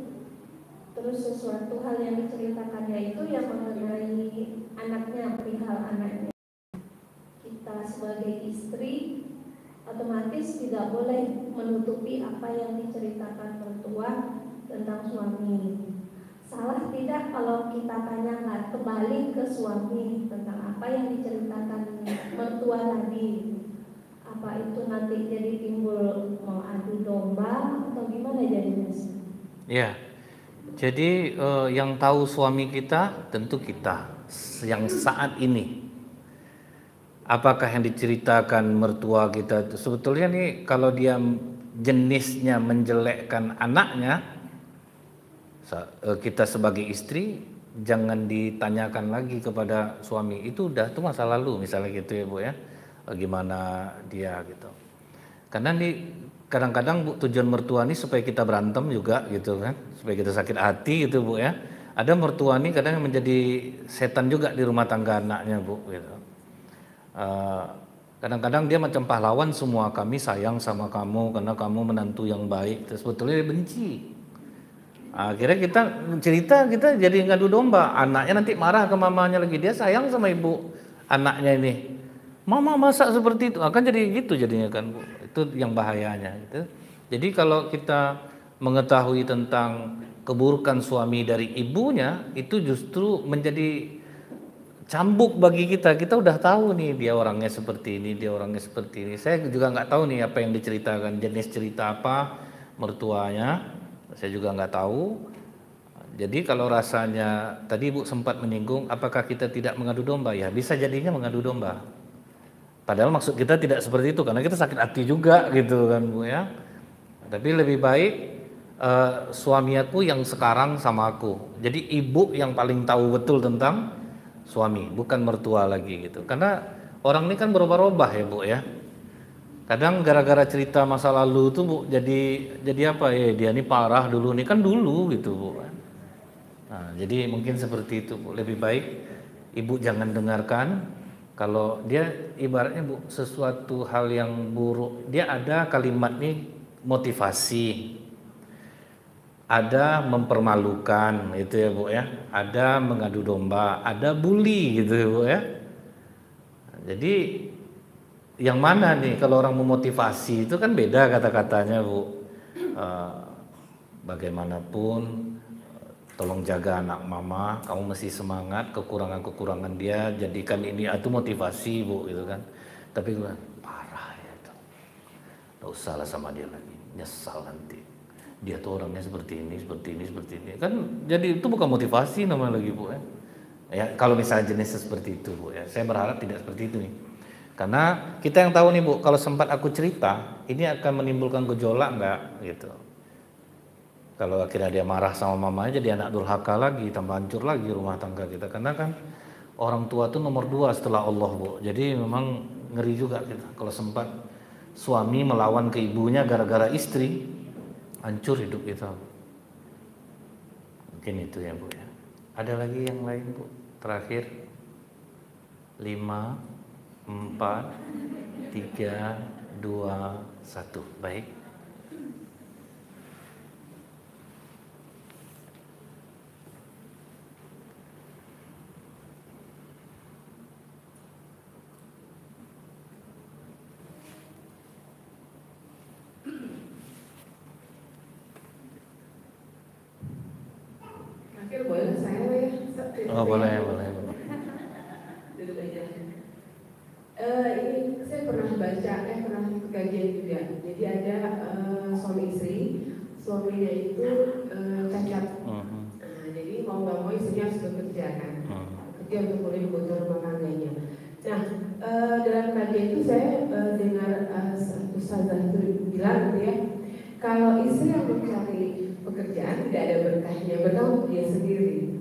terus sesuatu hal yang diceritakannya itu yang mengenai anaknya, perihal anaknya. Kita sebagai istri otomatis tidak boleh menutupi apa yang diceritakan mertua tentang suami. Salah tidak kalau kita tanyakan kembali ke suami tentang apa yang diceritakan mertua tadi? Apa itu nanti jadi timbul mau adu domba atau gimana jadinya? Ya, jadi yang tahu suami kita tentu kita yang saat ini. Apakah yang diceritakan mertua kita itu sebetulnya nih kalau dia jenisnya menjelekkan anaknya, kita sebagai istri jangan ditanyakan lagi kepada suami, itu udah masa lalu misalnya gitu ya Bu ya. bagaimana dia gitu. Karena nih kadang-kadang Bu, tujuan mertua nih supaya kita berantem juga gitu kan, supaya kita sakit hati gitu Bu ya. Ada mertua nih kadang menjadi setan juga di rumah tangga anaknya Bu gitu. Kadang-kadang dia macam pahlawan, semua kami sayang sama kamu karena kamu menantu yang baik, terus sebetulnya dia benci. Akhirnya kita cerita, kita jadi ngadu domba, anaknya nanti marah ke mamanya lagi, dia sayang sama ibu anaknya ini, mama masak seperti itu, akan jadi gitu jadinya kan Bu. Itu yang bahayanya gitu. Jadi kalau kita mengetahui tentang keburukan suami dari ibunya, itu justru menjadi cambuk bagi kita. Kita udah tahu nih dia orangnya seperti ini, dia orangnya seperti ini. Saya juga nggak tahu nih apa yang diceritakan, jenis cerita apa mertuanya, saya juga nggak tahu. Jadi kalau rasanya tadi Ibu sempat menyinggung apakah kita tidak mengadu domba, ya bisa jadinya mengadu domba. Padahal maksud kita tidak seperti itu, karena kita sakit hati juga gitu kan Bu ya. Tapi lebih baik suami aku yang sekarang sama aku. Jadi ibu yang paling tahu betul tentang suami, bukan mertua lagi gitu. Karena orang ini kan berubah-ubah ya Bu ya. Kadang gara-gara cerita masa lalu tuh Bu, jadi apa ya, dia ini parah dulu nih, kan dulu gitu Bu. Nah, jadi mungkin seperti itu Bu. Lebih baik ibu jangan dengarkan. Kalau dia ibaratnya Bu, sesuatu hal yang buruk, dia ada kalimat nih motivasi, ada mempermalukan itu ya Bu ya, ada mengadu domba, ada bully gitu ya Bu ya. Jadi yang mana nih kalau orang memotivasi itu kan beda kata-katanya Bu. Bagaimanapun tolong jaga anak mama, kamu mesti semangat, kekurangan-kekurangan dia jadikan ini, itu motivasi Bu gitu kan. Tapi gue parah ya itu, gak usah lah sama dia lagi, nyesal nanti. Dia tuh orangnya seperti ini, seperti ini, seperti ini. Kan jadi itu bukan motivasi namanya lagi Bu ya. Ya kalau misalnya jenisnya seperti itu Bu ya, saya berharap tidak seperti itu nih. Karena kita yang tahu nih Bu, kalau sempat aku cerita, ini akan menimbulkan gejolak enggak gitu. Kalau akhirnya dia marah sama mamanya, jadi anak durhaka lagi, tambah hancur lagi rumah tangga kita. Karena kan orang tua itu nomor 2 setelah Allah Bu. Jadi memang ngeri juga kita. Kalau sempat suami melawan ke ibunya gara-gara istri, hancur hidup kita. Mungkin itu ya Bu ya. Ada lagi yang lain Bu? Terakhir 5, 4, 3, 2, 1. Baik. Akhir boleh saya ya. Oh boleh. Duduk aja. Ini saya pernah baca, pernah ikut kajian juga. Jadi ada suami istri, suaminya itu cacat. Jadi mau nggak mau istrinya harus bekerja kan, kerja untuk mulai kebutuhan rumah tangganya. Nah dalam kajian itu saya dengar Ustazah itu bilang gitu ya, kalau istri yang mencari pekerjaan tidak ada berkahnya, berkah untuk dia sendiri.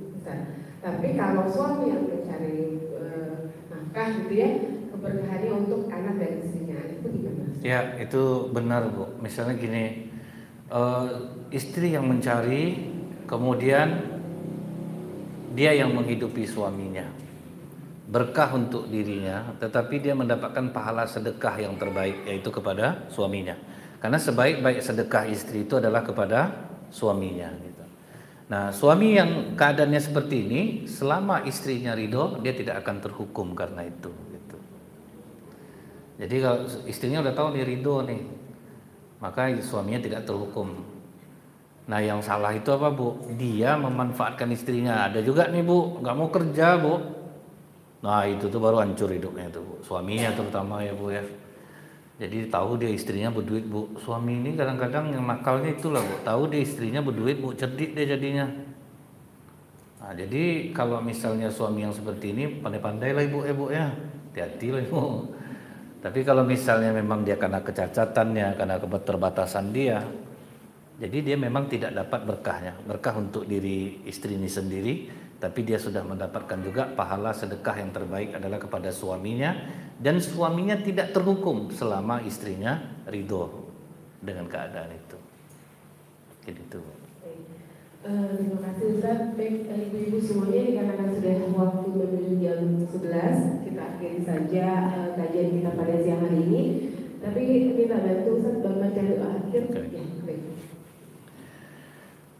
Tapi kalau suami yang mencari nafkah gitu ya, keberkahannya untuk anak dan istrinya, itu gimana? Ya itu benar Bu. Misalnya gini, istri yang mencari, kemudian dia yang menghidupi suaminya, berkah untuk dirinya, tetapi dia mendapatkan pahala sedekah yang terbaik, yaitu kepada suaminya. Karena sebaik-baik sedekah istri itu adalah kepada suaminya gitu. Nah suami yang keadaannya seperti ini, selama istrinya ridho, dia tidak akan terhukum karena itu gitu. Jadi kalau istrinya udah tahu dia ridho nih, maka suaminya tidak terhukum. Nah yang salah itu apa Bu? Dia memanfaatkan istrinya. Ada juga nih Bu, nggak mau kerja Bu. Nah itu tuh baru hancur hidupnya tuh Bu. Suaminya terutama ya Bu ya. Jadi tahu dia istrinya berduit Bu. Suami ini kadang-kadang yang nakalnya itulah Bu. Tahu dia istrinya berduit Bu, cerdik dia jadinya. Nah jadi kalau misalnya suami yang seperti ini, pandai-pandai lah Ibu ya. Hati-hati lah Ibu. Tapi kalau misalnya memang dia karena kecacatannya, karena keterbatasan dia, jadi dia memang tidak dapat berkahnya. Berkah untuk diri istri ini sendiri, tapi dia sudah mendapatkan juga pahala sedekah yang terbaik adalah kepada suaminya, dan suaminya tidak terhukum selama istrinya ridho dengan keadaan itu. Jadi itu. Terima kasih Ustaz. Baik, ibu-ibu semuanya, dikarenakan sudah waktu menuju jam 11, kita akhiri saja kajian kita pada siang hari ini. Tapi minta bantu Ustaz membaca doa akhir. Ya, baik.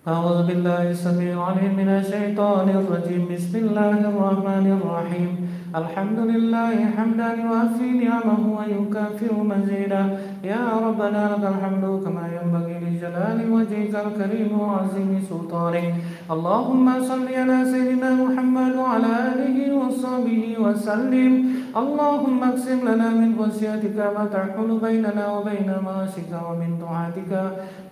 أعوذ بالله السميع العليم من الشيطان الرجيم بسم الله الرحمن الرحيم الحمد لله حمدا يوافي نعمه ويكافئ مزيدا يا ربنا لك الحمد كما ينبغي لجلال وجهك الكريم وعظيم سلطانك اللهم صل على سيدنا محمد وعلى آله وصحبه وسلم اللهم اقسم لنا من خشيتك ما تحول بيننا وبين معاصيك ومن طاعتك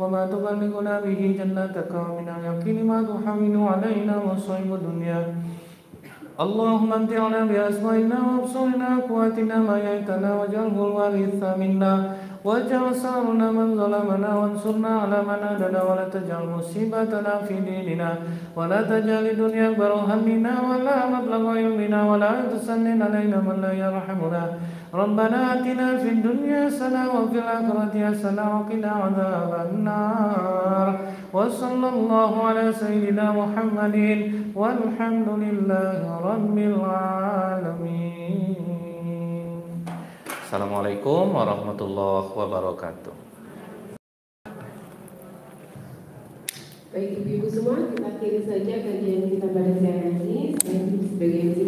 وما تبلغنا به جنتك ومن اليقين ما تحول علينا مصائب الدنيا اللهم امتعنا بأسمائنا وأبصارنا وقواتنا ما أحييتنا واجعله الوارث منا واجعل ثارنا من ظلمنا وانصرنا على من عادانا ولا تجعل مصيبتنا في ديننا ولا تجعل الدنيا أكبر همنا ولا مبلغ علمنا ولا تسلط علينا من لا يرحمنا ربنا آتنا في الدنيا حسنة وفي الآخرة حسنة وقنا عذاب النار وصلى الله على سيدنا محمد والحمد لله رب العالمين. Assalamualaikum warahmatullahi wabarakatuh. Baik ibu-ibu semua, kita akhiri saja kajian kita pada siang ini. Saya sebagai MC